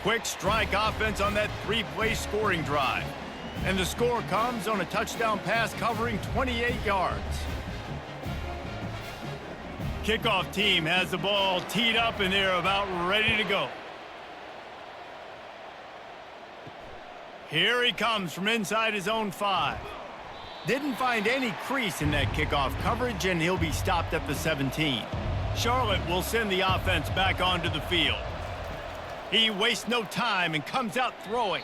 Quick strike offense on that three-play scoring drive. And the score comes on a touchdown pass covering 28 yards. Kickoff team has the ball teed up and they're about ready to go. Here he comes from inside his own 5. Didn't find any crease in that kickoff coverage, and he'll be stopped at the 17. Charlotte will send the offense back onto the field. He wastes no time and comes out throwing.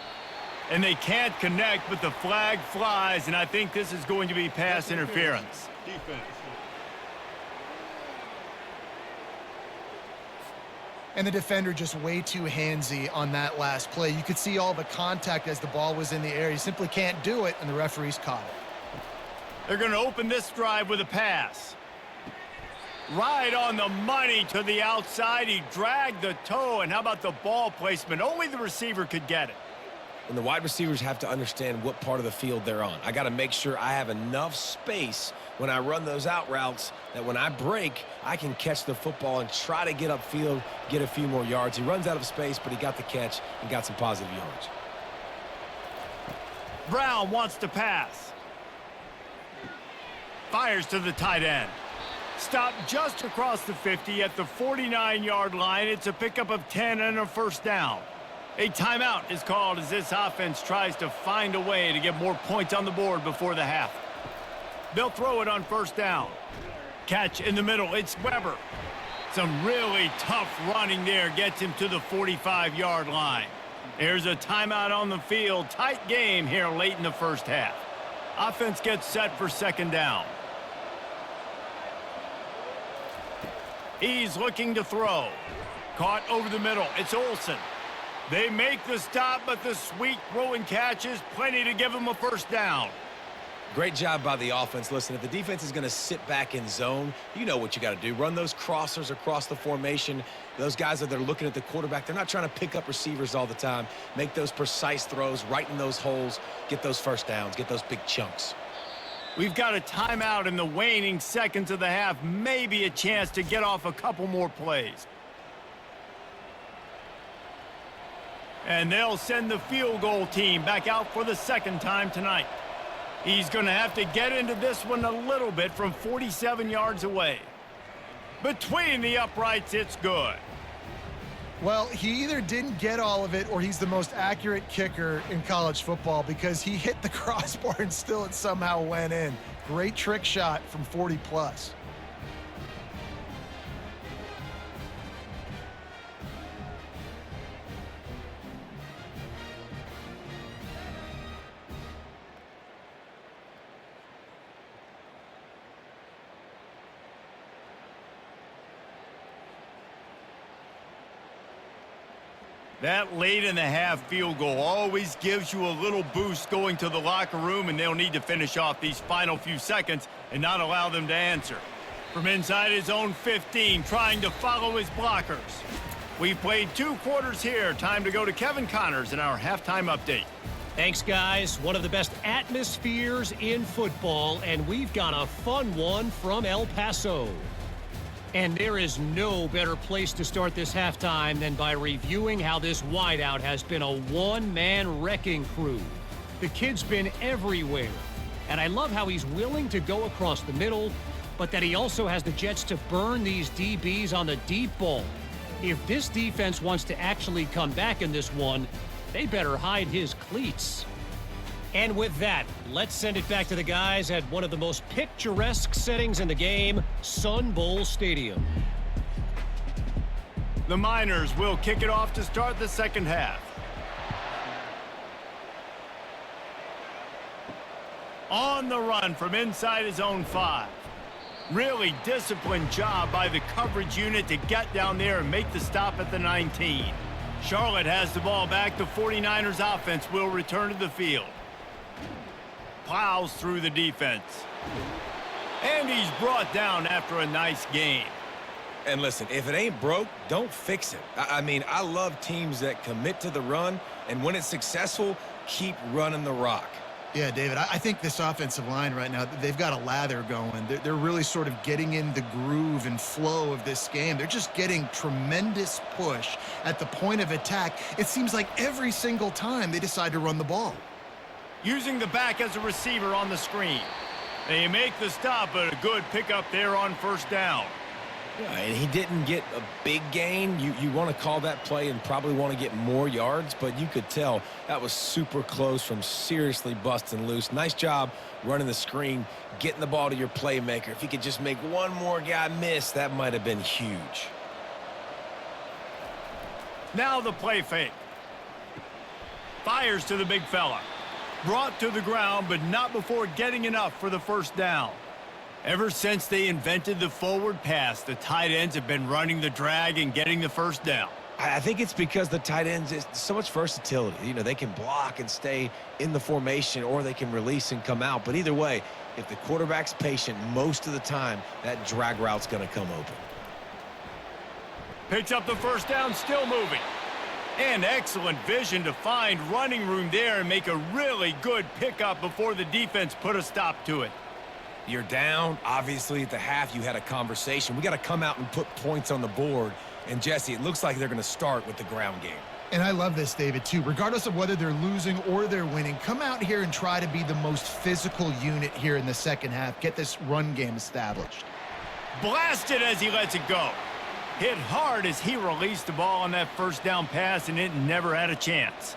And they can't connect, but the flag flies, and I think this is going to be pass interference. Defense. And the defender just way too handsy on that last play. You could see all the contact as the ball was in the air. He simply can't do it, and the referees caught it. They're going to open this drive with a pass. Right on the money to the outside. He dragged the toe, and how about the ball placement? Only the receiver could get it. And the wide receivers have to understand what part of the field they're on. I got to make sure I have enough space when I run those out routes that when I break, I can catch the football and try to get upfield, get a few more yards. He runs out of space, but he got the catch and got some positive yards. Brown wants to pass. Fires to the tight end. Stopped just across the 50 at the 49-yard line. It's a pickup of 10 and a first down. A timeout is called as this offense tries to find a way to get more points on the board before the half. They'll throw it on first down. Catch in the middle. It's Weber. Some really tough running there gets him to the 45-yard line. There's a timeout on the field. Tight game here late in the first half. Offense gets set for second down. He's looking to throw. Caught over the middle. It's Olsen. They make the stop, but the sweet throw and catch is plenty to give them a first down. Great job by the offense. Listen, if the defense is going to sit back in zone, you know what you got to do. Run those crossers across the formation. Those guys that they're looking at the quarterback, they're not trying to pick up receivers all the time. Make those precise throws right in those holes. Get those first downs. Get those big chunks. We've got a timeout in the waning seconds of the half. Maybe a chance to get off a couple more plays. And they'll send the field goal team back out for the second time tonight. He's going to have to get into this one a little bit from 47 yards away. Between the uprights, it's good. Well, he either didn't get all of it or he's the most accurate kicker in college football because he hit the crossbar and still it somehow went in. Great trick shot from 40 plus. That late in the half field goal always gives you a little boost going to the locker room, and they'll need to finish off these final few seconds and not allow them to answer. From inside his own 15, trying to follow his blockers. We've played 2 quarters here. Time to go to Kevin Connors in our halftime update. Thanks, guys. One of the best atmospheres in football, and we've got a fun one from El Paso. And there is no better place to start this halftime than by reviewing how this wideout has been a one-man wrecking crew. The kid's been everywhere, and I love how he's willing to go across the middle, but that he also has the jets to burn these DBs on the deep ball. If this defense wants to actually come back in this one, they better hide his cleats. And with that, let's send it back to the guys at one of the most picturesque settings in the game, Sun Bowl Stadium. The Miners will kick it off to start the second half. On the run from inside his own 5. Really disciplined job by the coverage unit to get down there and make the stop at the 19. Charlotte has the ball back. The 49ers offense will return to the field. Plows through the defense. And he's brought down after a nice game. And listen, if it ain't broke, don't fix it. I mean, I love teams that commit to the run, and when it's successful, keep running the rock. Yeah, David, I think this offensive line right now, they've got a lather going. They're really sort of getting in the groove and flow of this game. They're just getting tremendous push at the point of attack. It seems like every single time they decide to run the ball. Using the back as a receiver on the screen. They make the stop, but a good pickup there on first down. Yeah, and he didn't get a big gain. You want to call that play and probably want to get more yards, but you could tell that was super close from seriously busting loose. Nice job running the screen, getting the ball to your playmaker. If he could just make one more guy miss, that might have been huge. Now the play fake. Fires to the big fella. Brought to the ground, but not before getting enough for the first down. Ever since they invented the forward pass, the tight ends have been running the drag and getting the first down. I think it's because the tight ends is so much versatility. You know, they can block and stay in the formation, or they can release and come out. But either way, if the quarterback's patient most of the time, that drag route's going to come open. Picks up the first down, still moving. And excellent vision to find running room there and make a really good pickup before the defense put a stop to it. You're down. Obviously, at the half, you had a conversation. We got to come out and put points on the board. And, Jesse, it looks like they're going to start with the ground game. And I love this, David, too. Regardless of whether they're losing or they're winning, come out here and try to be the most physical unit here in the second half. Get this run game established. Blasted as he lets it go. Hit hard as he released the ball on that first down pass, and it never had a chance.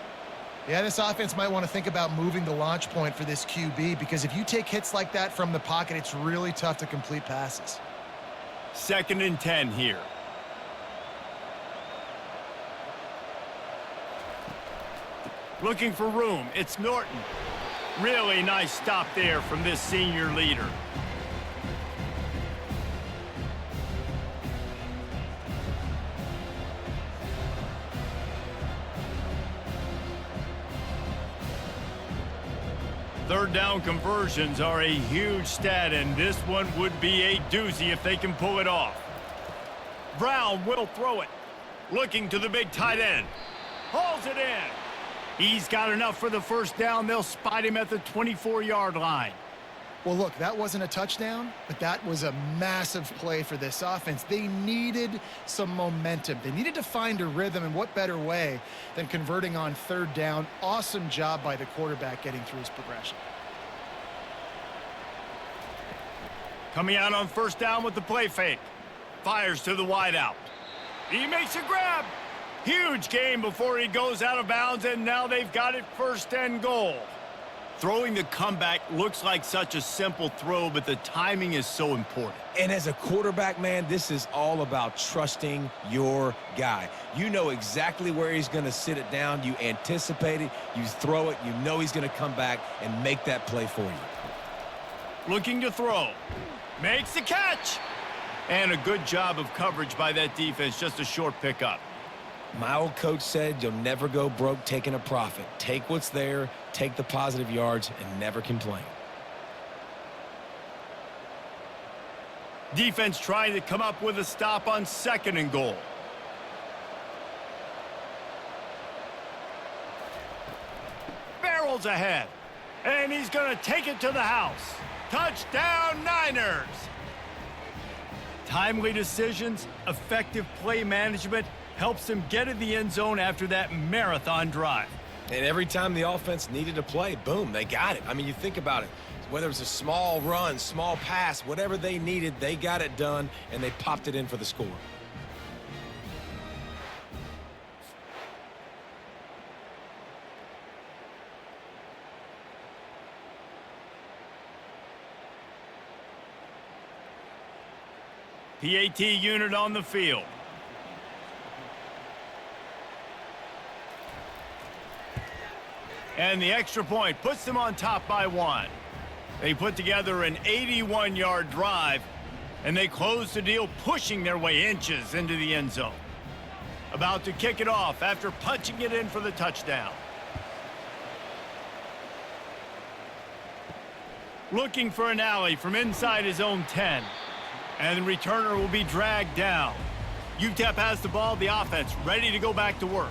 Yeah, this offense might want to think about moving the launch point for this QB, because if you take hits like that from the pocket, it's really tough to complete passes. 2nd and 10 here. Looking for room. It's Norton. Really nice stop there from this senior leader. Third down conversions are a huge stat, and this one would be a doozy if they can pull it off. Brown will throw it. Looking to the big tight end. Hauls it in. He's got enough for the first down. They'll spot him at the 24-yard line. Well, look, that wasn't a touchdown, but that was a massive play for this offense. They needed some momentum. They needed to find a rhythm, and what better way than converting on third down. Awesome job by the quarterback getting through his progression. Coming out on first down with the play fake. Fires to the wideout. He makes a grab. Huge gain before he goes out of bounds, and now they've got it 1st and goal. Throwing the comeback looks like such a simple throw, but the timing is so important. And as a quarterback, man, this is all about trusting your guy. You know exactly where he's going to sit it down. You anticipate it. You throw it. You know he's going to come back and make that play for you. Looking to throw. Makes the catch. And a good job of coverage by that defense. Just a short pickup. My old coach said you'll never go broke taking a profit. Take what's there, take the positive yards, and never complain. Defense trying to come up with a stop on 2nd and goal. Barrels ahead. And he's going to take it to the house. Touchdown, Niners! Timely decisions, effective play management, helps them get in the end zone after that marathon drive. And every time the offense needed a play, boom, they got it. I mean, you think about it. Whether it was a small run, small pass, whatever they needed, they got it done, and they popped it in for the score. PAT unit on the field. And the extra point puts them on top by 1. They put together an 81-yard drive, and they close the deal, pushing their way inches into the end zone. About to kick it off after punching it in for the touchdown. Looking for an alley from inside his own 10. And the returner will be dragged down. UTEP has the ball, the offense ready to go back to work.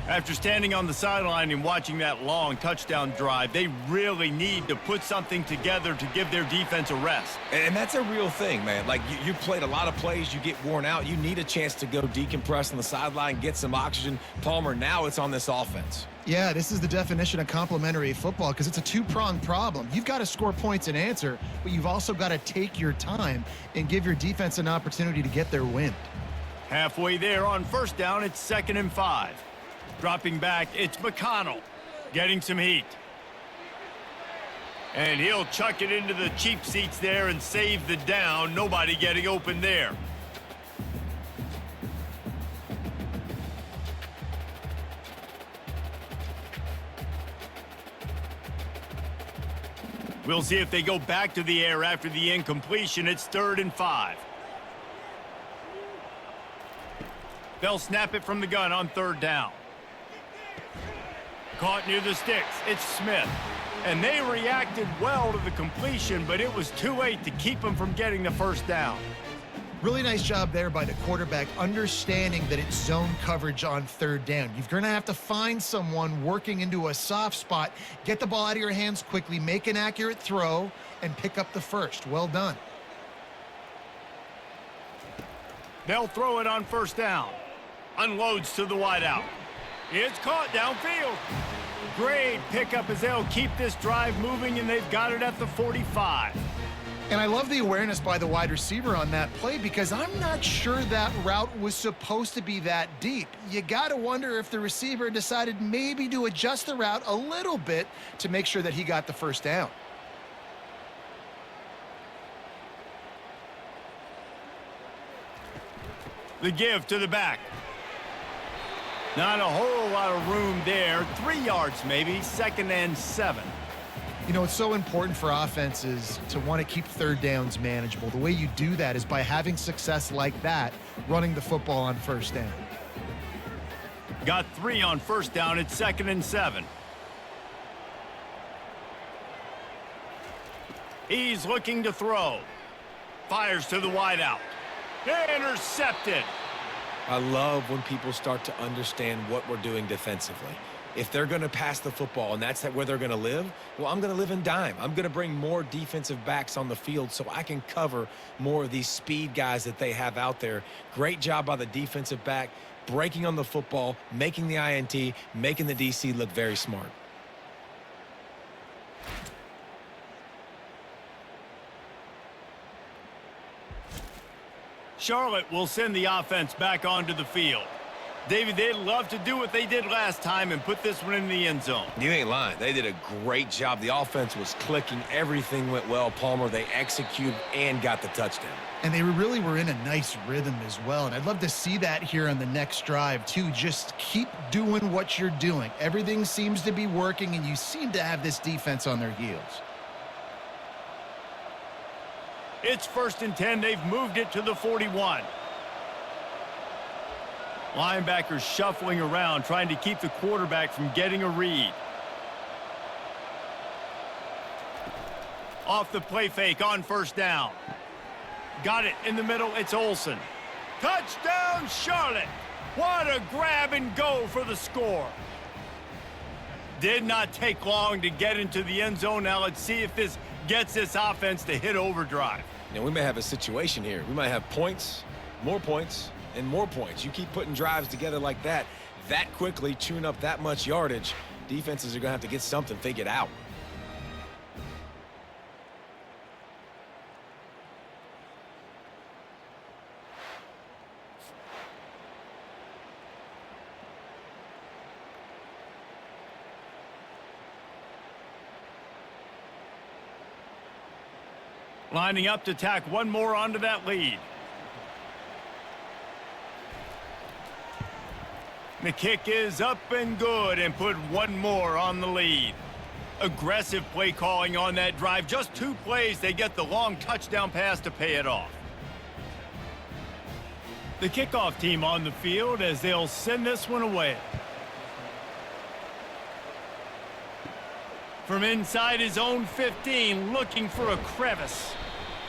After standing on the sideline and watching that long touchdown drive, they really need to put something together to give their defense a rest. And that's a real thing, man. Like, you played a lot of plays, you get worn out. You need a chance to go decompress on the sideline, get some oxygen. Palmer, now it's on this offense. Yeah, this is the definition of complementary football because it's a two-pronged problem. You've got to score points and answer, but you've also got to take your time and give your defense an opportunity to get their wind. Halfway there on first down, it's 2nd and 5. Dropping back, it's McConnell getting some heat. And he'll chuck it into the cheap seats there and save the down. Nobody getting open there. We'll see if they go back to the air after the incompletion. It's 3rd and 5. They'll snap it from the gun on 3rd down. Caught near the sticks. It's Smith. And they reacted well to the completion, but it was too late to keep them from getting the first down. Really nice job there by the quarterback, understanding that it's zone coverage on 3rd down. You're going to have to find someone working into a soft spot, get the ball out of your hands quickly, make an accurate throw, and pick up the first. Well done. They'll throw it on 1st down. Unloads to the wideout. It's caught downfield. Great pickup as they'll keep this drive moving, and they've got it at the 45. And I love the awareness by the wide receiver on that play because I'm not sure that route was supposed to be that deep. You got to wonder if the receiver decided maybe to adjust the route a little bit to make sure that he got the first down. The give to the back. Not a whole lot of room there. 3 yards maybe. 2nd and 7. You know, it's so important for offenses to want to keep 3rd downs manageable. The way you do that is by having success like that, running the football on 1st down. Got 3 on 1st down. It's 2nd and 7. He's looking to throw. Fires to the wideout. Intercepted. I love when people start to understand what we're doing defensively. If they're going to pass the football and that's where they're going to live, well, I'm going to live in dime. I'm going to bring more defensive backs on the field so I can cover more of these speed guys that they have out there. Great job by the defensive back, breaking on the football, making the INT, making the DC look very smart. Charlotte will send the offense back onto the field. David, they'd love to do what they did last time and put this one in the end zone. You ain't lying. They did a great job. The offense was clicking. Everything went well. Palmer, they executed and got the touchdown. And they really were in a nice rhythm as well. And I'd love to see that here on the next drive, too. Just keep doing what you're doing. Everything seems to be working, and you seem to have this defense on their heels. It's 1st and 10. They've moved it to the 41. Linebackers shuffling around, trying to keep the quarterback from getting a read. Off the play fake on 1st down. Got it in the middle. It's Olsen. Touchdown, Charlotte. What a grab and go for the score. Did not take long to get into the end zone. Now let's see if this gets this offense to hit overdrive. Now, we may have a situation here. We might have points, and more points. You keep putting drives together like that quickly, chewing up that much yardage, defenses are going to have to get something figured out. Lining up to tack one more onto that lead. The kick is up and good and put one more on the lead. Aggressive play calling on that drive. Just 2 plays, they get the long touchdown pass to pay it off. The kickoff team on the field as they'll send this one away. From inside his own 15, looking for a crevice.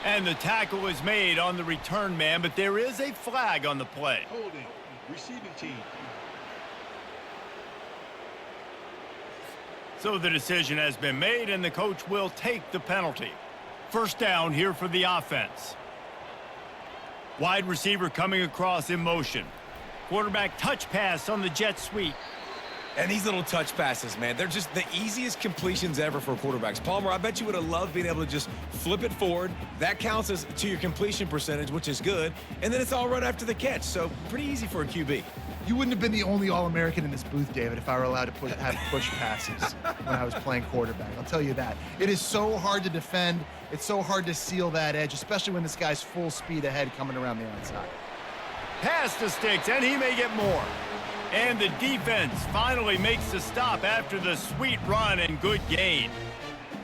And the tackle is made on the return man, but there is a flag on the play. Holding. Receiving team. So the decision has been made, and the coach will take the penalty. First down here for the offense. Wide receiver coming across in motion. Quarterback touch pass on the jet sweep. And these little touch passes, man, they're just the easiest completions ever for quarterbacks. Palmer, I bet you would have loved being able to just flip it forward. That counts as to your completion percentage, which is good. And then it's all run after the catch. So pretty easy for a QB. You wouldn't have been the only All-American in this booth, David, if I were allowed to have push passes when I was playing quarterback. I'll tell you that. It is so hard to defend. It's so hard to seal that edge, especially when this guy's full speed ahead coming around the outside. Pass to Sticks, and he may get more. And the defense finally makes the stop after the sweet run and good gain.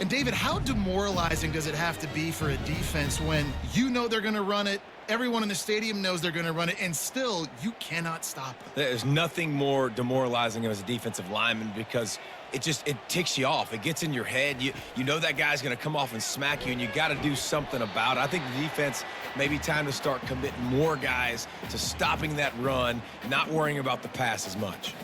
And David, how demoralizing does it have to be for a defense when you know they're going to run it, everyone in the stadium knows they're going to run it, and still you cannot stop them? There's nothing more demoralizing as a defensive lineman because it ticks you off. It gets in your head. You know that guy's going to come off and smack you, and you got to do something about it. I think the defense maybe time to start committing more guys to stopping that run, not worrying about the pass as much.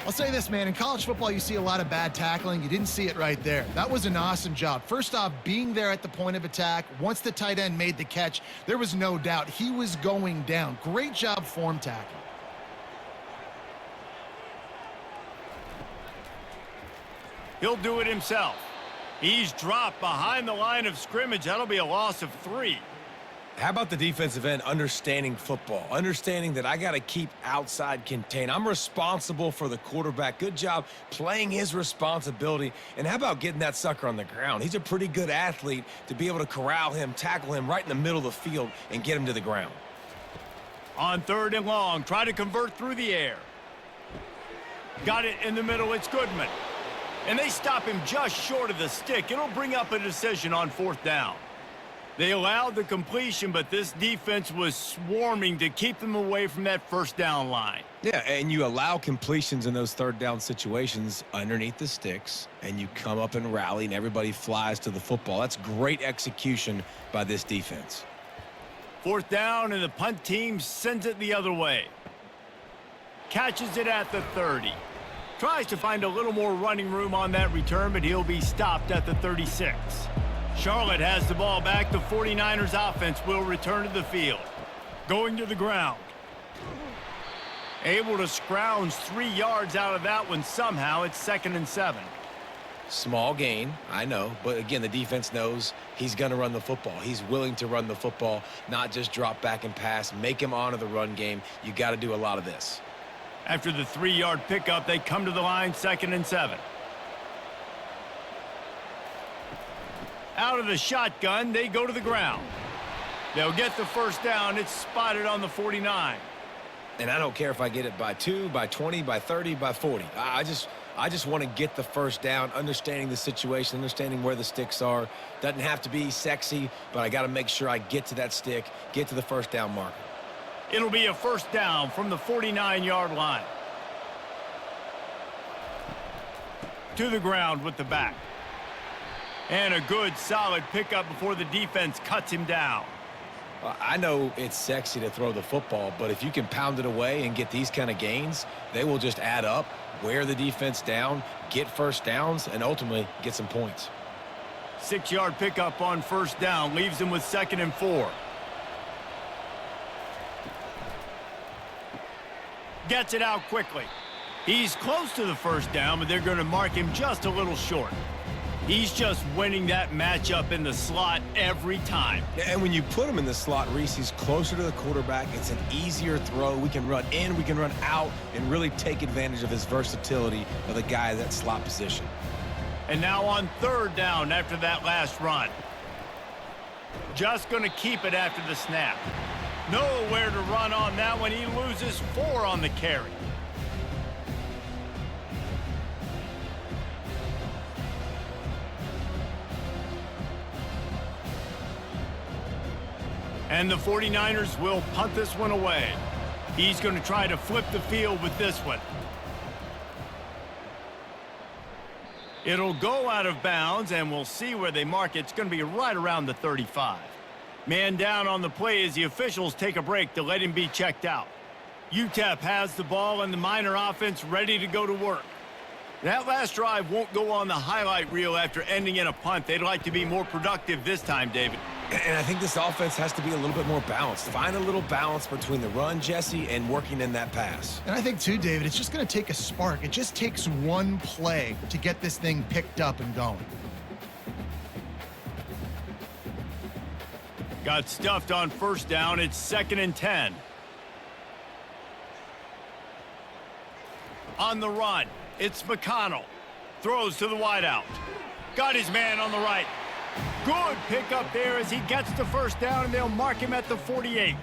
I'll say this, man. In college football, you see a lot of bad tackling. You didn't see it right there. That was an awesome job. First off, being there at the point of attack. Once the tight end made the catch, there was no doubt he was going down. Great job form tackling. He'll do it himself. He's dropped behind the line of scrimmage. That'll be a loss of 3. How about the defensive end understanding football, understanding that I got to keep outside contain. I'm responsible for the quarterback. Good job playing his responsibility. And how about getting that sucker on the ground? He's a pretty good athlete to be able to corral him, tackle him right in the middle of the field and get him to the ground. On 3rd and long, try to convert through the air. Got it in the middle. It's Goodman. And they stop him just short of the stick. It'll bring up a decision on 4th down. They allowed the completion, but this defense was swarming to keep them away from that 1st down line. Yeah, and you allow completions in those 3rd down situations underneath the sticks, and you come up and rally, and everybody flies to the football. That's great execution by this defense. 4th down, and the punt team sends it the other way. Catches it at the 30. Tries to find a little more running room on that return, but he'll be stopped at the 36. Charlotte has the ball back. The 49ers offense will return to the field. Going to the ground. Able to scrounge 3 yards out of that one somehow. It's 2nd and 7. Small gain, I know, but again, the defense knows he's going to run the football. He's willing to run the football, not just drop back and pass, make him honor the run game. You got to do a lot of this. After the 3-yard pickup, they come to the line, 2nd and 7. Out of the shotgun, they go to the ground. They'll get the 1st down. It's spotted on the 49. And I don't care if I get it by 2, by 20, by 30, by 40. I just want to get the 1st down, understanding the situation, understanding where the sticks are. Doesn't have to be sexy, but I got to make sure I get to that stick, get to the 1st down marker. It'll be a 1st down from the 49-yard line. To the ground with the back. And a good, solid pickup before the defense cuts him down. I know it's sexy to throw the football, but if you can pound it away and get these kind of gains, they will just add up, wear the defense down, get 1st downs, and ultimately get some points. 6-yard pickup on 1st down leaves him with 2nd and 4. Gets it out quickly. He's close to the 1st down, but they're going to mark him just a little short. He's just winning that matchup in the slot every time. And when you put him in the slot, Reese, he's closer to the quarterback. It's an easier throw. We can run in, we can run out, and really take advantage of his versatility of the guy in that slot position. And now on 3rd down after that last run. Just going to keep it after the snap. Nowhere to run on that one. He loses 4 on the carry. And the 49ers will punt this one away. He's going to try to flip the field with this one. It'll go out of bounds, and we'll see where they mark it. It's going to be right around the 35. Man down on the play as the officials take a break to let him be checked out. UTEP has the ball, and the Miner offense ready to go to work. That last drive won't go on the highlight reel after ending in a punt. They'd like to be more productive this time, David. And I think this offense has to be a little bit more balanced. Find a little balance between the run, Jesse, and working in that pass. And I think, too, David, it's just going to take a spark. It just takes one play to get this thing picked up and going. Got stuffed on first down. It's 2nd and 10. On the run, it's McConnell. Throws to the wideout. Got his man on the right. Good pickup there as he gets the first down, and they'll mark him at the 48.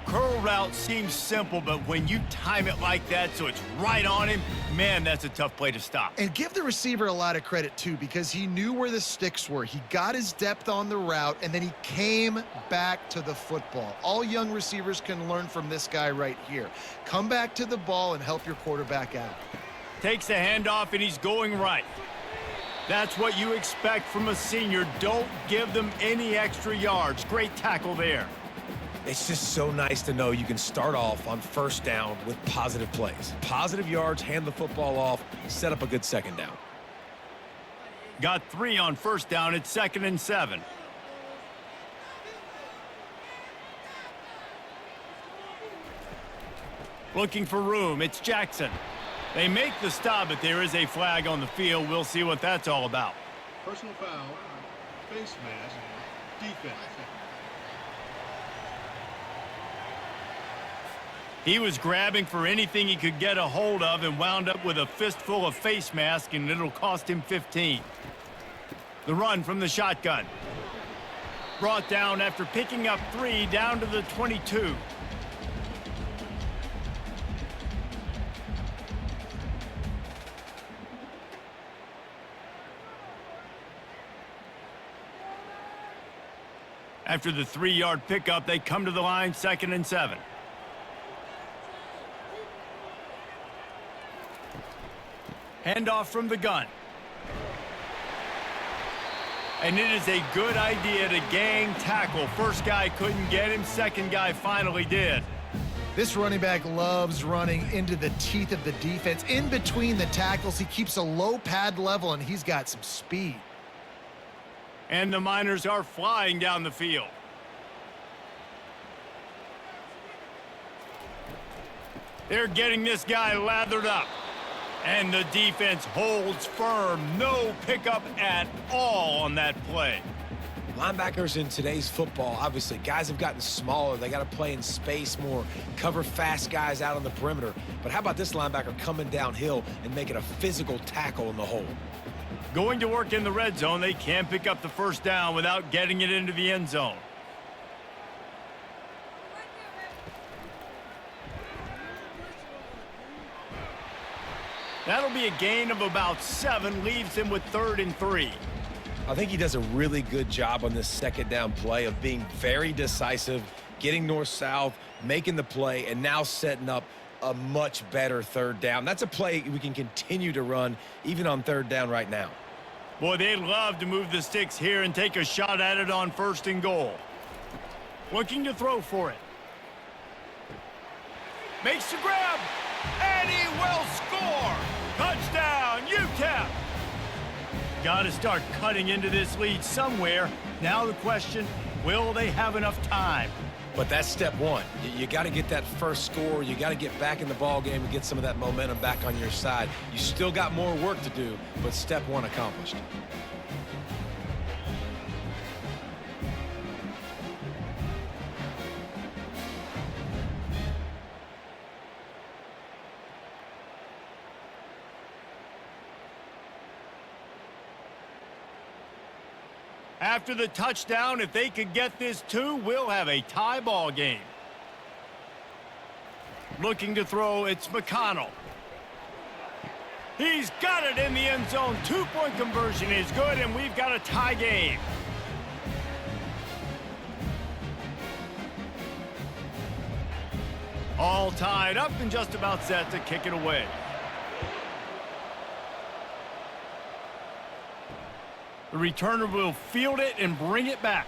Curl route seems simple, but when you time it like that so it's right on him, man, that's a tough play to stop. And give the receiver a lot of credit, too, because he knew where the sticks were. He got his depth on the route, and then he came back to the football. All young receivers can learn from this guy right here. Come back to the ball and help your quarterback out. Takes the handoff, and he's going right. That's what you expect from a senior. Don't give them any extra yards. Great tackle there. It's just so nice to know you can start off on first down with positive plays. Positive yards, hand the football off, set up a good second down. Got 3 on first down. It's 2nd and 7. Looking for room. It's Jackson. They make the stop, but there is a flag on the field. We'll see what that's all about. Personal foul, face mask, defense. He was grabbing for anything he could get a hold of and wound up with a fistful of face mask, and it'll cost him 15. The run from the shotgun. Brought down after picking up 3 down to the 22. After the 3-yard pickup, they come to the line, 2nd and 7. Handoff from the gun. And it is a good idea to gang tackle. First guy couldn't get him, second guy finally did. This running back loves running into the teeth of the defense. In between the tackles, he keeps a low pad level, and he's got some speed. And the Miners are flying down the field. They're getting this guy lathered up. And the defense holds firm. No pickup at all on that play. Linebackers in today's football, obviously, guys have gotten smaller. They got to play in space more, cover fast guys out on the perimeter. But how about this linebacker coming downhill and making a physical tackle in the hole? Going to work in the red zone. They can't pick up the first down without getting it into the end zone. That'll be a gain of about 7, leaves him with 3rd and 3. I think he does a really good job on this second down play of being very decisive, getting north-south, making the play, and now setting up a much better 3rd down. That's a play we can continue to run even on 3rd down right now. Boy, they'd love to move the sticks here and take a shot at it on 1st and goal. Looking to throw for it. Makes the grab, and he will score! Touchdown, UTEP! Got to start cutting into this lead somewhere. Now the question, will they have enough time? But that's step one. You got to get that first score. You got to get back in the ball game and get some of that momentum back on your side. You still got more work to do, but step one accomplished. After the touchdown, if they could get this 2, we'll have a tie ball game. Looking to throw, it's McConnell. He's got it in the end zone. 2-point conversion is good, and we've got a tie game. All tied up and just about set to kick it away. The returner will field it and bring it back.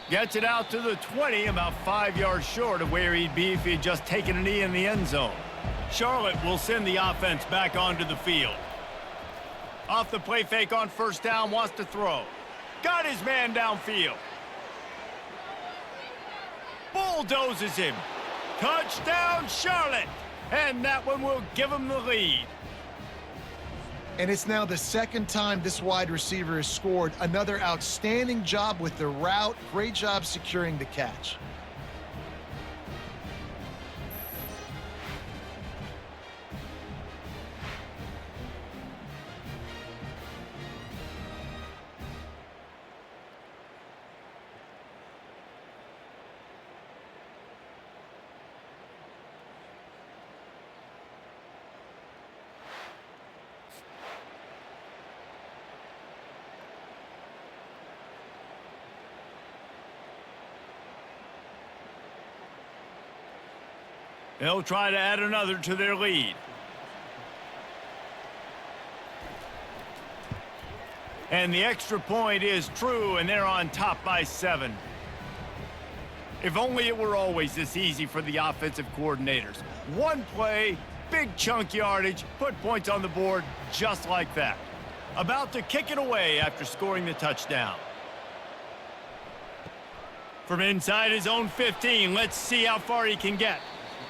Gets it out to the 20, about 5 yards short of where he'd be if he'd just taken a knee in the end zone. Charlotte will send the offense back onto the field. Off the play fake on first down, wants to throw. Got his man downfield. Bulldozes him. Touchdown, Charlotte. And that one will give him the lead. And it's now the second time this wide receiver has scored. Another outstanding job with the route. Great job securing the catch. They'll try to add another to their lead. And the extra point is true, and they're on top by 7. If only it were always this easy for the offensive coordinators. One play, big chunk yardage, put points on the board just like that. About to kick it away after scoring the touchdown. From inside his own 15, let's see how far he can get.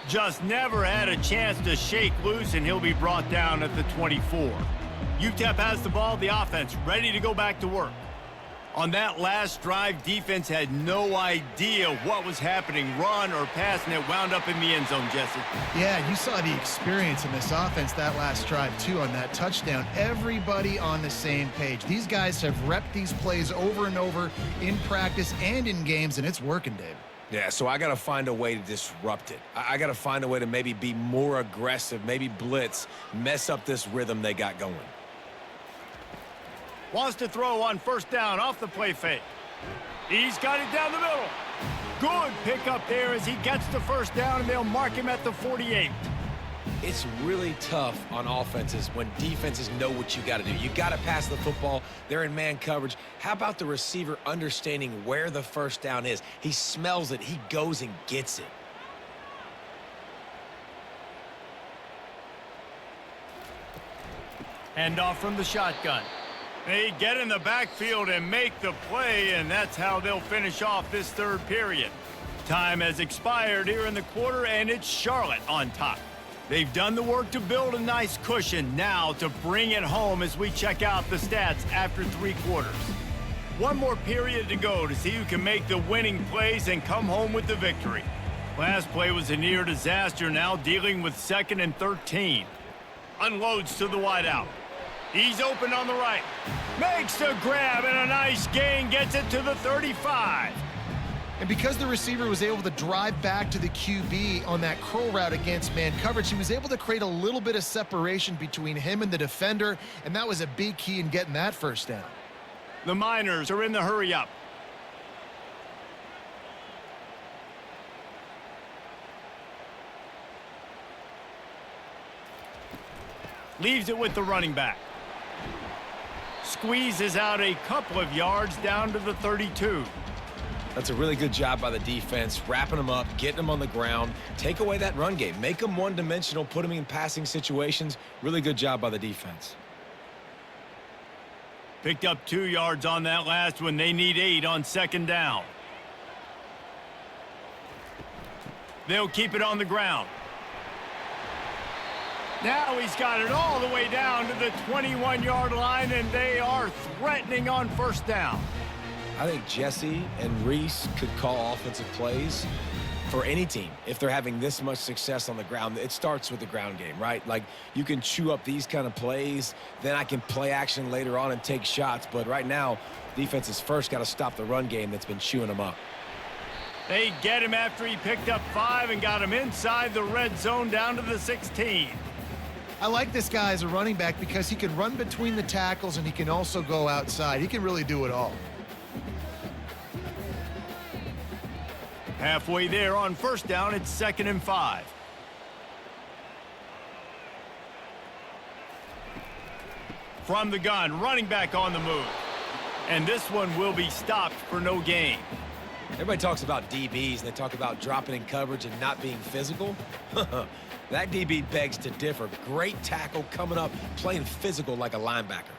Just never had a chance to shake loose, and he'll be brought down at the 24. UTEP has the ball, the offense ready to go back to work. On that last drive, defense had no idea what was happening, run or pass, and it wound up in the end zone, Jesse. Yeah, you saw the experience in this offense that last drive, too, on that touchdown. Everybody on the same page. These guys have repped these plays over and over in practice and in games, and it's working, Dave. Yeah, so I got to find a way to disrupt it. I got to find a way to maybe be more aggressive, maybe blitz, mess up this rhythm they got going. Wants to throw on first down off the play fake. He's got it down the middle. Good pickup there as he gets the first down, and they'll mark him at the 48. It's really tough on offenses when defenses know what you got to do. You got to pass the football. They're in man coverage. How about the receiver understanding where the first down is? He smells it. He goes and gets it. Hand off from the shotgun. They get in the backfield and make the play, and that's how they'll finish off this third period. Time has expired here in the quarter, and it's Charlotte on top. They've done the work to build a nice cushion, now to bring it home as we check out the stats after 3 quarters. One more period to go to see who can make the winning plays and come home with the victory. Last play was a near disaster, now dealing with 2nd and 13. Unloads to the wideout. He's open on the right. Makes the grab and a nice gain, gets it to the 35. And because the receiver was able to drive back to the QB on that curl route against man coverage, he was able to create a little bit of separation between him and the defender, and that was a big key in getting that first down. The Miners are in the hurry up. Leaves it with the running back. Squeezes out a couple of yards down to the 32. That's a really good job by the defense, wrapping them up, getting them on the ground. Take away that run game. Make them one-dimensional, put them in passing situations. Really good job by the defense. Picked up 2 yards on that last one. They need 8 on 2nd down. They'll keep it on the ground. Now he's got it all the way down to the 21-yard line, and they are threatening on first down. I think Jesse and Reese could call offensive plays for any team if they're having this much success on the ground. It starts with the ground game, right? Like, you can chew up these kind of plays, then I can play action later on and take shots. But right now, defense has first got to stop the run game that's been chewing them up. They get him after he picked up 5 and got him inside the red zone down to the 16. I like this guy as a running back because he can run between the tackles and he can also go outside. He can really do it all. Halfway there on first down, it's 2nd and 5. From the gun, running back on the move. And this one will be stopped for no gain. Everybody talks about DBs, and they talk about dropping in coverage and not being physical. That DB begs to differ. Great tackle coming up, playing physical like a linebacker.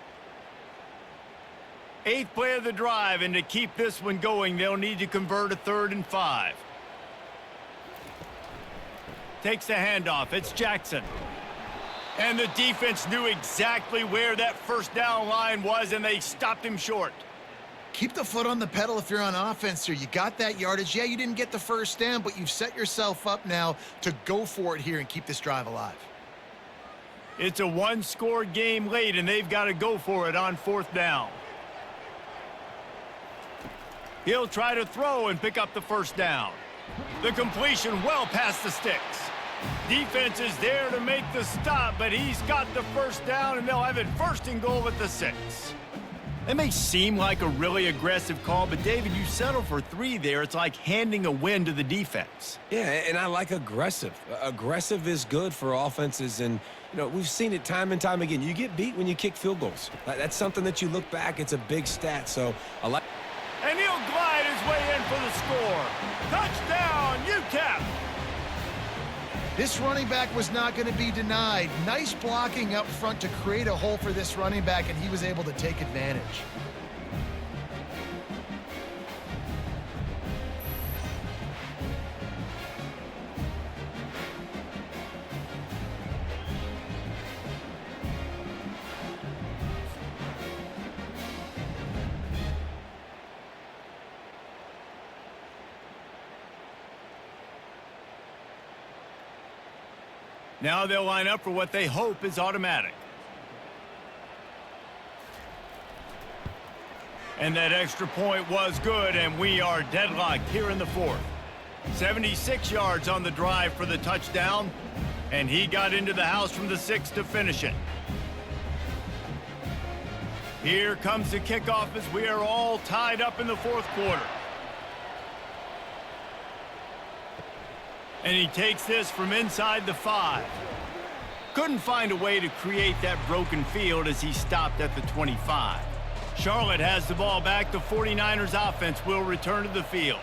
8th play of the drive, and to keep this one going, they'll need to convert a 3rd and 5. Takes the handoff. It's Jackson. And the defense knew exactly where that first down line was, and they stopped him short. Keep the foot on the pedal if you're on offense here. You got that yardage. Yeah, you didn't get the first down, but you've set yourself up now to go for it here and keep this drive alive. It's a one-score game late, and they've got to go for it on 4th down. He'll try to throw and pick up the first down. The completion well past the sticks. Defense is there to make the stop, but he's got the first down, and they'll have it 1st and goal at the 6. It may seem like a really aggressive call, but David, you settle for 3 there. It's like handing a win to the defense. Yeah, and I like aggressive. Aggressive is good for offenses, and you know, we've seen it time and time again. You get beat when you kick field goals. That's something that you look back, it's a big stat, so I like. And he'll glide his way in for the score. Touchdown, UTEP! This running back was not going to be denied. Nice blocking up front to create a hole for this running back, and he was able to take advantage. Now they'll line up for what they hope is automatic. And that extra point was good, and we are deadlocked here in the 4th. 76 yards on the drive for the touchdown, and he got into the house from the 6 to finish it. Here comes the kickoff as we are all tied up in the 4th quarter. And he takes this from inside the 5. Couldn't find a way to create that broken field as he stopped at the 25. Charlotte has the ball back. The 49ers offense will return to the field.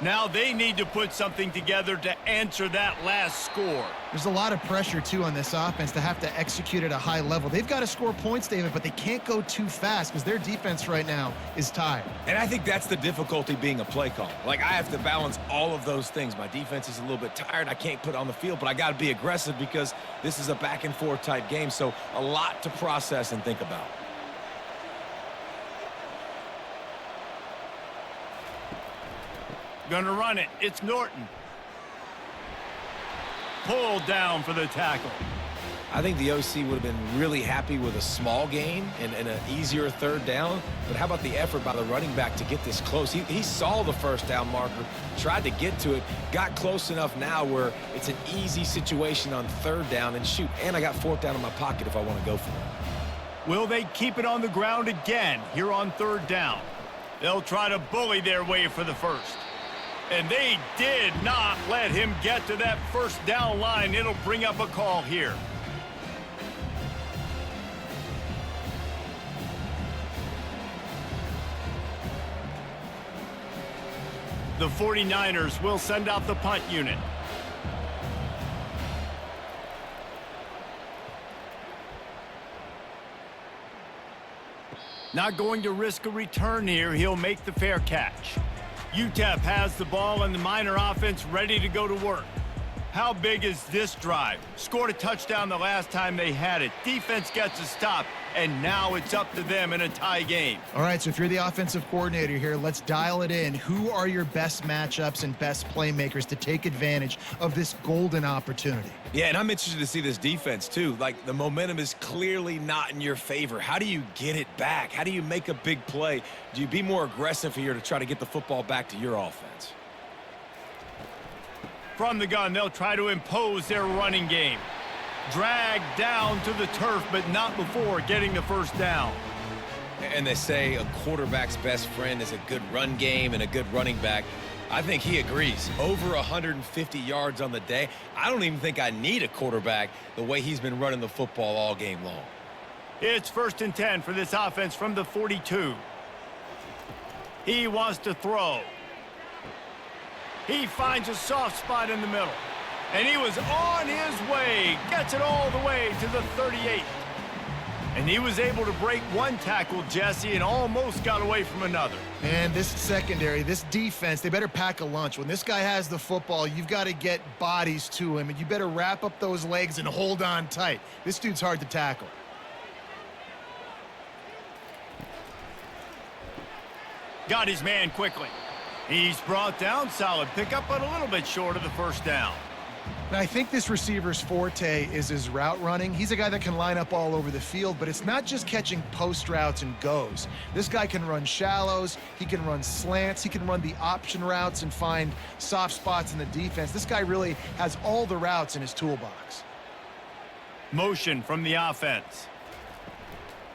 Now they need to put something together to answer that last score. There's a lot of pressure, too, on this offense to have to execute at a high level. They've got to score points, David, but they can't go too fast because their defense right now is tired. And I think that's the difficulty being a play call. Like, I have to balance all of those things. My defense is a little bit tired. I can't put it on the field, but I got to be aggressive because this is a back-and-forth type game, so a lot to process and think about. Gonna run it. It's Norton. Pulled down for the tackle. I think the OC would have been really happy with a small gain and an easier 3rd down. But how about the effort by the running back to get this close? He saw the first down marker, tried to get to it, got close enough now where it's an easy situation on 3rd down. And shoot, and I got 4th down in my pocket if I want to go for it. Will they keep it on the ground again here on 3rd down? They'll try to bully their way for the 1st. And they did not let him get to that first down line. It'll bring up a call here. The 49ers will send out the punt unit. Not going to risk a return here. He'll make the fair catch. UTEP has the ball and the Miner offense ready to go to work. How big is this drive? Scored a touchdown the last time they had it. Defense gets a stop, and now it's up to them in a tie game. All right, so if you're the offensive coordinator here, let's dial it in. Who are your best matchups and best playmakers to take advantage of this golden opportunity? Yeah, and I'm interested to see this defense, too. Like, the momentum is clearly not in your favor. How do you get it back? How do you make a big play? Do you be more aggressive here to try to get the football back to your offense? From the gun, they'll try to impose their running game. Dragged down to the turf, but not before getting the first down. And they say a quarterback's best friend is a good run game and a good running back. I think he agrees. Over 150 yards on the day. I don't even think I need a quarterback the way he's been running the football all game long. It's 1st and 10 for this offense from the 42. He wants to throw. He finds a soft spot in the middle. And he was on his way. Gets it all the way to the 38. And he was able to break one tackle, Jesse, and almost got away from another. Man, this secondary, this defense, they better pack a lunch. When this guy has the football, you've got to get bodies to him, and you better wrap up those legs and hold on tight. This dude's hard to tackle. Got his man quickly. He's brought down. Solid pickup, but a little bit short of the first down. Now, I think this receiver's forte is his route running. He's a guy that can line up all over the field, but it's not just catching post routes and goes. This guy can run shallows, he can run slants, he can run the option routes and find soft spots in the defense. This guy really has all the routes in his toolbox. Motion from the offense.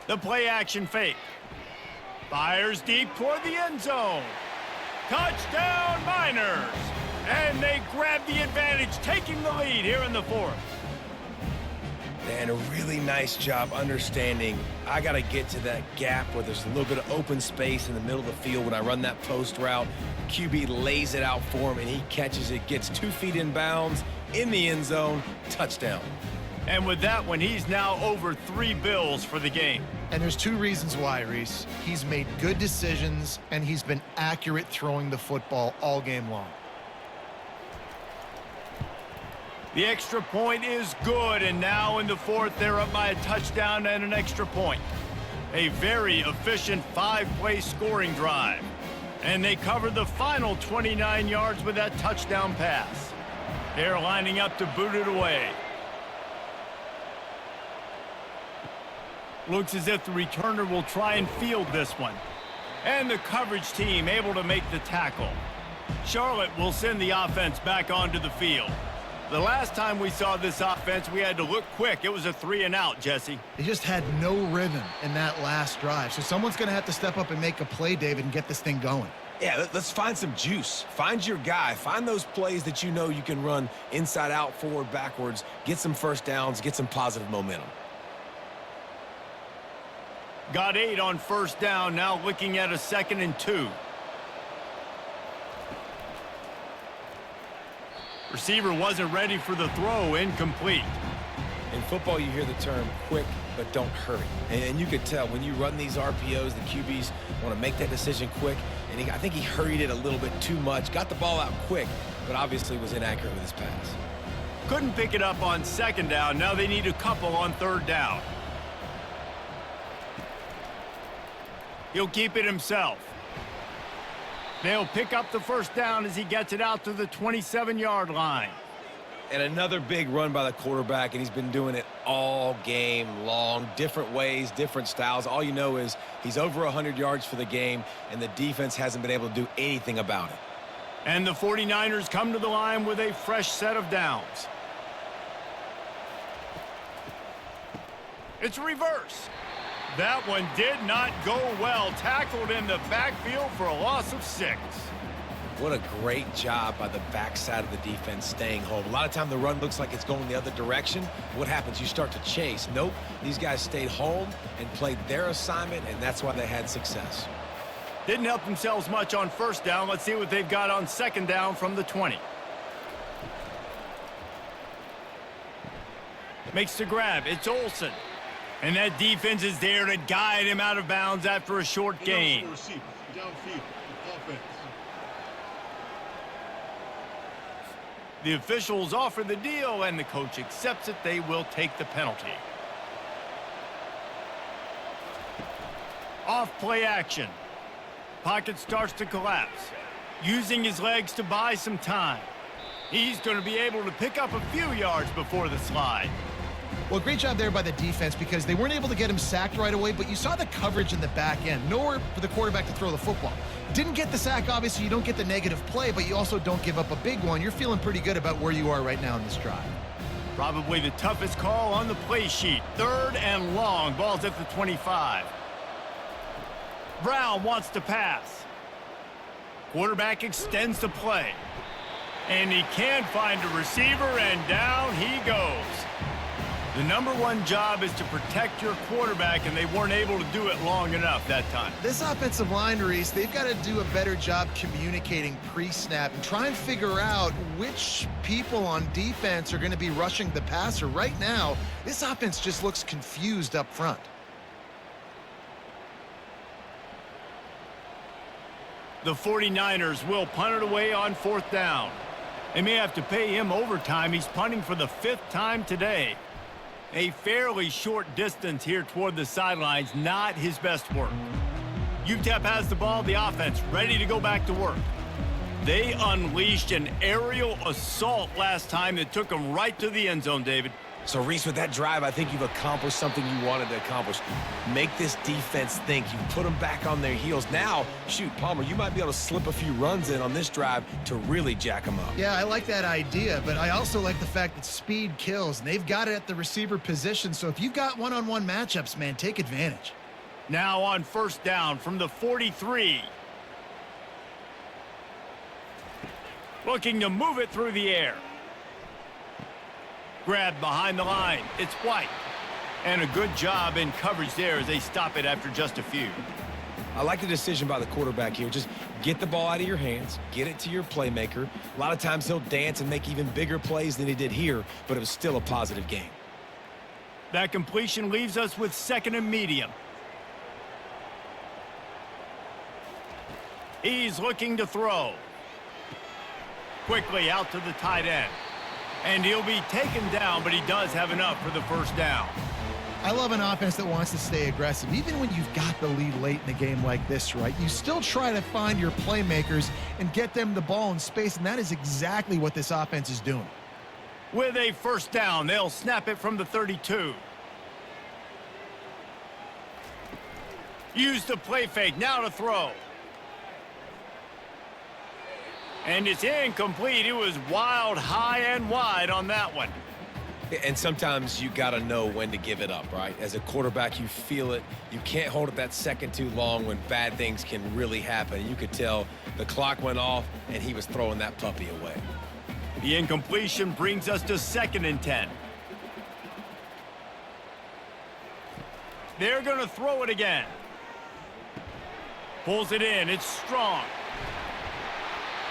The play action fake. Fires deep toward the end zone. Touchdown, Miners! And they grab the advantage, taking the lead here in the fourth. And a really nice job understanding I got to get to that gap where there's a little bit of open space in the middle of the field when I run that post route. QB lays it out for him, and he catches it, gets 2 feet in bounds, in the end zone, touchdown. And with that one, he's now over 3 bills for the game. And there's 2 reasons why, Reese. He's made good decisions, and he's been accurate throwing the football all game long. The extra point is good, and now in the fourth, they're up by a touchdown and an extra point. A very efficient 5-play scoring drive. And they cover the final 29 yards with that touchdown pass. They're lining up to boot it away. Looks as if the returner will try and field this one. And the coverage team able to make the tackle. Charlotte will send the offense back onto the field. The last time we saw this offense, we had to look quick. It was a 3-and-out, Jesse. They just had no rhythm in that last drive. So someone's going to have to step up and make a play, David, and get this thing going. Yeah, let's find some juice. Find your guy. Find those plays that you know you can run inside out, forward, backwards. Get some first downs. Get some positive momentum. Got 8 on first down. Now looking at a 2nd and 2. Receiver wasn't ready for the throw. Incomplete. In football, you hear the term quick, but don't hurry. And you could tell when you run these RPOs, the QBs want to make that decision quick. And I think he hurried it a little bit too much. Got the ball out quick, but obviously was inaccurate with his pass. Couldn't pick it up on 2nd down. Now they need a couple on 3rd down. He'll keep it himself. They'll pick up the first down as he gets it out to the 27-yard line. And another big run by the quarterback, and he's been doing it all game long. Different ways, different styles. All you know is he's over 100 yards for the game, and the defense hasn't been able to do anything about it. And the 49ers come to the line with a fresh set of downs. It's reverse. That one did not go well. Tackled in the backfield for a loss of 6. What a great job by the backside of the defense staying home. A lot of time the run looks like it's going the other direction. What happens? You start to chase. Nope. These guys stayed home and played their assignment, and that's why they had success. Didn't help themselves much on first down. Let's see what they've got on 2nd down from the 20. Makes the grab. It's Olsen. And that defense is there to guide him out of bounds after a short gain. Downfield, offense. The officials offer the deal, and the coach accepts it. They will take the penalty. Off play action. Pocket starts to collapse. Using his legs to buy some time. He's going to be able to pick up a few yards before the slide. Well, great job there by the defense because they weren't able to get him sacked right away, but you saw the coverage in the back end. Nowhere for the quarterback to throw the football. Didn't get the sack, obviously. You don't get the negative play, but you also don't give up a big one. You're feeling pretty good about where you are right now in this drive. Probably the toughest call on the play sheet. 3rd and long. Ball's at the 25. Brown wants to pass. Quarterback extends the play. And he can't find a receiver, and down he goes. The #1 job is to protect your quarterback, and they weren't able to do it long enough that time. This offensive line, Reese, they've got to do a better job communicating pre-snap and try and figure out which people on defense are going to be rushing the passer. Right now, this offense just looks confused up front. The 49ers will punt it away on 4th down. They may have to pay him overtime. He's punting for the 5th time today. A fairly short distance here toward the sidelines, not his best work. UTEP has the ball, the offense ready to go back to work. They unleashed an aerial assault last time that took them right to the end zone, David. So, Reese, with that drive, I think you've accomplished something you wanted to accomplish. Make this defense think. You put them back on their heels. Now, shoot, Palmer, you might be able to slip a few runs in on this drive to really jack them up. Yeah, I like that idea, but I also like the fact that speed kills, and they've got it at the receiver position. So if you've got one-on-one matchups, man, take advantage. Now on 1st down from the 43. Looking to move it through the air. Grabbed behind the line. It's White. And a good job in coverage there as they stop it after just a few. I like the decision by the quarterback here. Just get the ball out of your hands, get it to your playmaker. A lot of times he'll dance and make even bigger plays than he did here, but it was still a positive game. That completion leaves us with 2nd and medium. He's looking to throw. Quickly out to the tight end. And he'll be taken down, but he does have enough for the 1st down. I love an offense that wants to stay aggressive. Even when you've got the lead late in a game like this, right? You still try to find your playmakers and get them the ball in space, and that is exactly what this offense is doing. With a 1st down, they'll snap it from the 32. Use the play fake, now to throw. And it's incomplete. It was wild, high and wide on that one. And sometimes you got to know when to give it up, right? As a quarterback, you feel it. You can't hold it that second too long when bad things can really happen. You could tell the clock went off, and he was throwing that puppy away. The incompletion brings us to 2nd and 10. They're going to throw it again. Pulls it in. It's strong.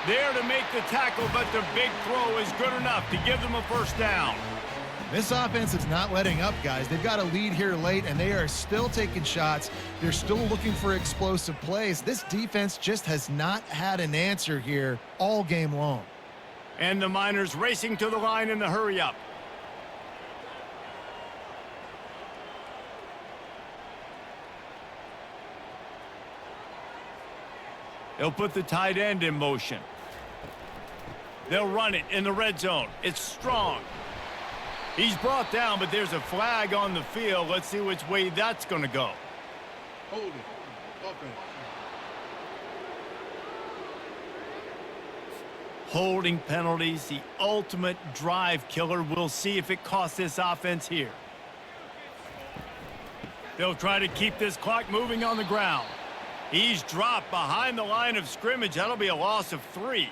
There to make the tackle, but the big throw is good enough to give them a 1st down. This offense is not letting up, guys. They've got a lead here late, and they are still taking shots. They're still looking for explosive plays. This defense just has not had an answer here all game long. And the Miners racing to the line in the hurry-up. They'll put the tight end in motion. They'll run it in the red zone. It's strong. He's brought down, but there's a flag on the field. Let's see which way that's going to go. Holding. Offense. Holding penalties, the ultimate drive killer. We'll see if it costs this offense here. They'll try to keep this clock moving on the ground. He's dropped behind the line of scrimmage. That'll be a loss of 3.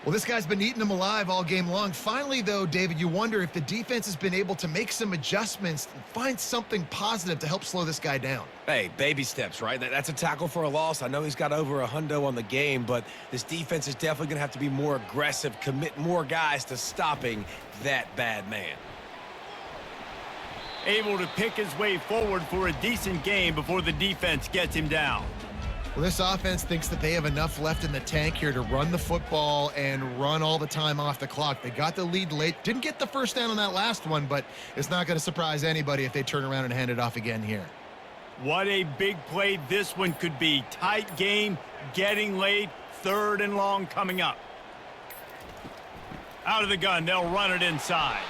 Well, this guy's been eating them alive all game long. Finally, though, David, you wonder if the defense has been able to make some adjustments and find something positive to help slow this guy down. Hey, baby steps, right? That's a tackle for a loss. I know he's got over $100 on the game, but this defense is definitely going to have to be more aggressive, commit more guys to stopping that bad man. Able to pick his way forward for a decent game before the defense gets him down. Well, this offense thinks that they have enough left in the tank here to run the football and run all the time off the clock. They got the lead late. Didn't get the 1st down on that last one, but it's not going to surprise anybody if they turn around and hand it off again here. What a big play this one could be. Tight game, getting late, 3rd and long coming up. Out of the gun, they'll run it inside.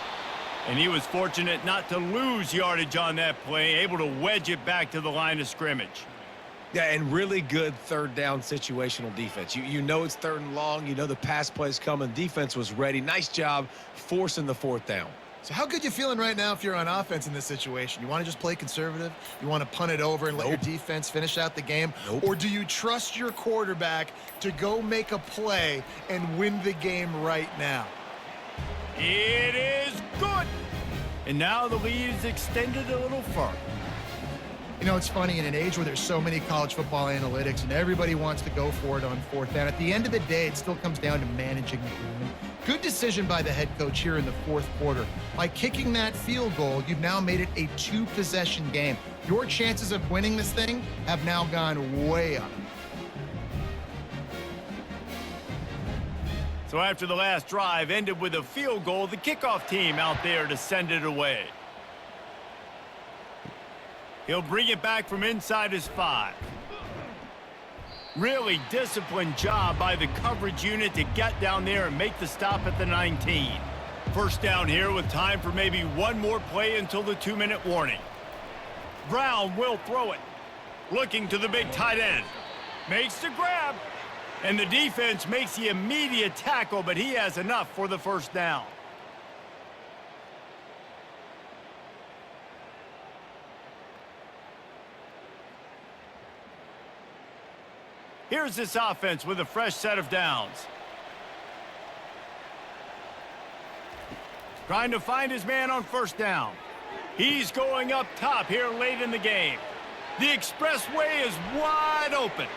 And he was fortunate not to lose yardage on that play, able to wedge it back to the line of scrimmage. Yeah, and really good 3rd down situational defense. You know it's 3rd and long. You know the pass play's coming. Defense was ready. Nice job forcing the 4th down. So how good you feeling right now if you're on offense in this situation? You want to just play conservative? You want to punt it over and let your defense finish out the game? Or do you trust your quarterback to go make a play and win the game right now? It is good. And now the lead is extended a little further. You know, it's funny, in an age where there's so many college football analytics and everybody wants to go for it on fourth down, at the end of the day, it still comes down to managing the game. Good decision by the head coach here in the fourth quarter. By kicking that field goal, you've now made it a two-possession game. Your chances of winning this thing have now gone way up. So after the last drive ended with a field goal, the kickoff team out there to send it away. He'll bring it back from inside his 5. Really disciplined job by the coverage unit to get down there and make the stop at the 19. First down here with time for maybe one more play until the 2-minute warning. Brown will throw it. Looking to the big tight end. Makes the grab. And the defense makes the immediate tackle, but he has enough for the first down. Here's this offense with a fresh set of downs. Trying to find his man on first down. He's going up top here late in the game. The expressway is wide open.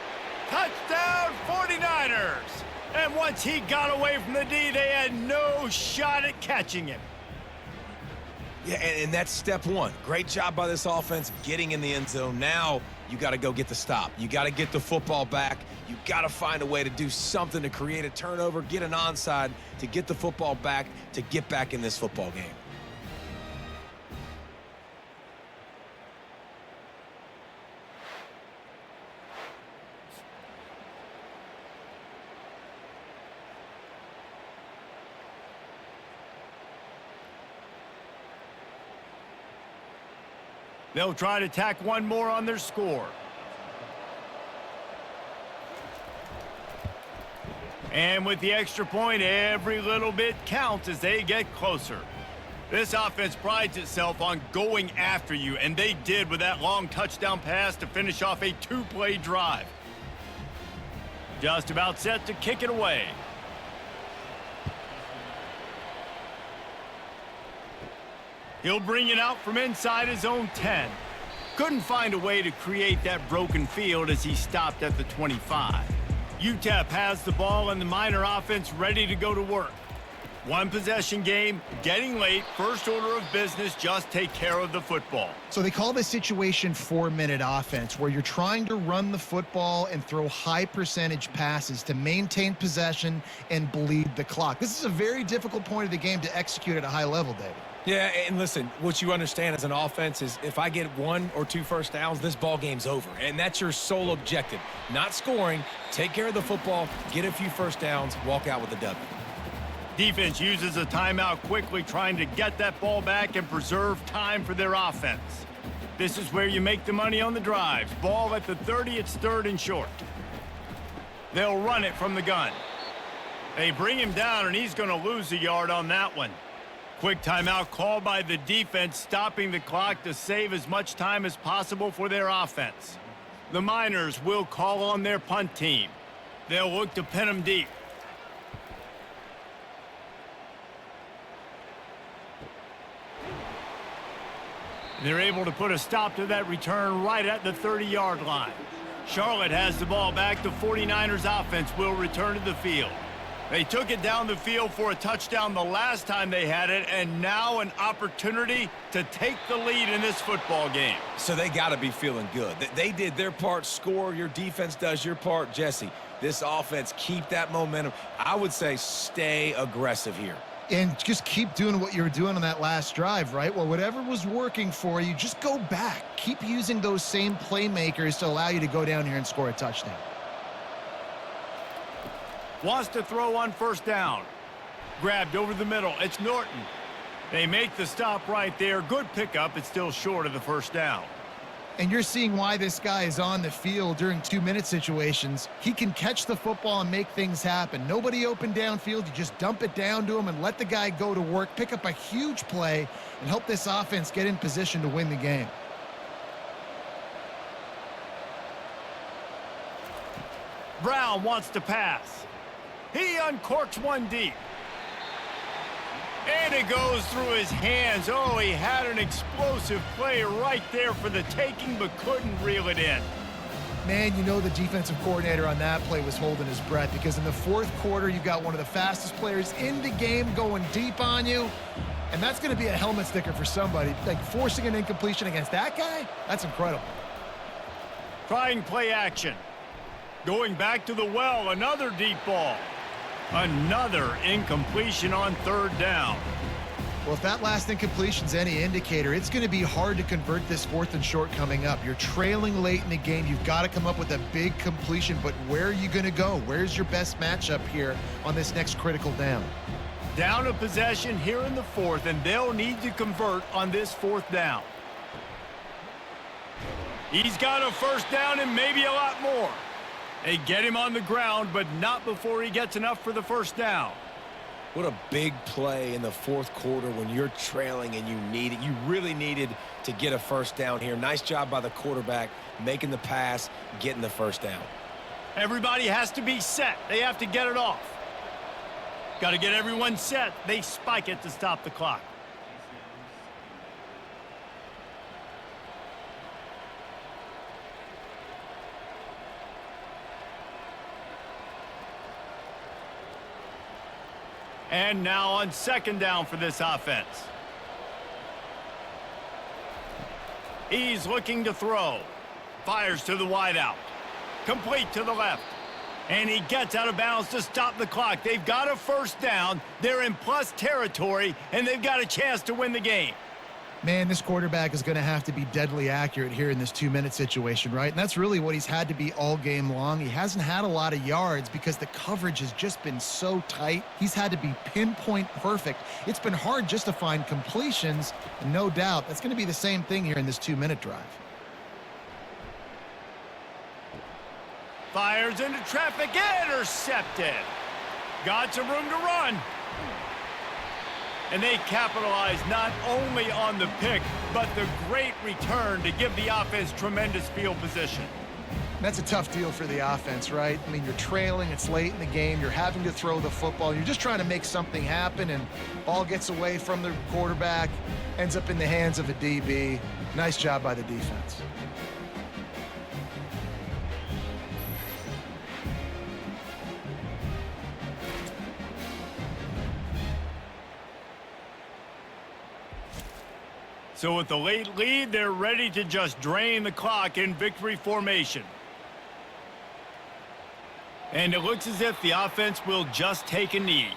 Touchdown 49ers. And once he got away from the D, they had no shot at catching him. Yeah, and that's step one. Great job by this offense getting in the end zone. Now you got to go get the stop. You got to get the football back. You got to find a way to do something to create a turnover, get an onside, to get the football back, to get back in this football game. They'll try to tack one more on their score. And with the extra point, every little bit counts as they get closer. This offense prides itself on going after you, and they did with that long touchdown pass to finish off a 2-play drive. Just about set to kick it away. He'll bring it out from inside his own 10. Couldn't find a way to create that broken field as he stopped at the 25. UTEP has the ball and the Miner offense ready to go to work. One possession game, getting late, first order of business, just take care of the football. So they call this situation 4-minute offense, where you're trying to run the football and throw high percentage passes to maintain possession and bleed the clock. This is a very difficult point of the game to execute at a high level, David. Yeah, and listen, what you understand as an offense is if I get 1 or 2 first downs, this ball game's over. And that's your sole objective. Not scoring, take care of the football, get a few first downs, walk out with a W. Defense uses a timeout quickly, trying to get that ball back and preserve time for their offense. This is where you make the money on the drives. Ball at the 30, it's 3rd and short. They'll run it from the gun. They bring him down, and he's going to lose a yard on that one. Quick timeout called by the defense, stopping the clock to save as much time as possible for their offense. The Miners will call on their punt team. They'll look to pin them deep. They're able to put a stop to that return right at the 30-yard line. Charlotte has the ball back. The 49ers offense will return to the field. They took it down the field for a touchdown the last time they had it, and now an opportunity to take the lead in this football game. So they got to be feeling good. They did their part, score. Your defense does your part. Jesse, this offense, keep that momentum. I would say stay aggressive here. And just keep doing what you were doing on that last drive, right? Well, whatever was working for you, just go back. Keep using those same playmakers to allow you to go down here and score a touchdown. Wants to throw on first down. Grabbed over the middle. It's Norton. They make the stop right there. Good pickup. It's still short of the first down. And you're seeing why this guy is on the field during 2-minute situations. He can catch the football and make things happen. Nobody open downfield. You just dump it down to him and let the guy go to work, pick up a huge play, and help this offense get in position to win the game. Brown wants to pass. He uncorks one deep. And it goes through his hands. Oh, he had an explosive play right there for the taking, but couldn't reel it in. Man, you know the defensive coordinator on that play was holding his breath, because in the fourth quarter, you've got one of the fastest players in the game going deep on you. And that's going to be a helmet sticker for somebody. Like, forcing an incompletion against that guy, that's incredible. Trying play action. Going back to the well, another deep ball. Another incompletion on third down. Well, if that last incompletion's any indicator, it's going to be hard to convert this 4th and short coming up. You're trailing late in the game. You've got to come up with a big completion, but where are you going to go? Where's your best matchup here on this next critical down? Down a possession here in the 4th, and they'll need to convert on this 4th down. He's got a first down and maybe a lot more. They get him on the ground, but not before he gets enough for the first down. What a big play in the fourth quarter when you're trailing and you need it. You really needed to get a first down here. Nice job by the quarterback making the pass, getting the first down. Everybody has to be set. They have to get it off. Got to get everyone set. They spike it to stop the clock. And now on second down for this offense. He's looking to throw. Fires to the wideout. Complete to the left. And he gets out of bounds to stop the clock. They've got a first down. They're in plus territory, and they've got a chance to win the game. Man, this quarterback is going to have to be deadly accurate here in this 2-minute situation, right? And that's really what he's had to be all game long. He hasn't had a lot of yards because the coverage has just been so tight. He's had to be pinpoint perfect. It's been hard just to find completions, and no doubt that's going to be the same thing here in this 2-minute drive. Fires into traffic, intercepted. Got some room to run. And they capitalize not only on the pick, but the great return to give the offense tremendous field position. That's a tough deal for the offense, right? I mean, you're trailing, it's late in the game, you're having to throw the football, you're just trying to make something happen, and ball gets away from the quarterback, ends up in the hands of a DB. Nice job by the defense. So with the late lead, they're ready to just drain the clock in victory formation. And it looks as if the offense will just take a knee.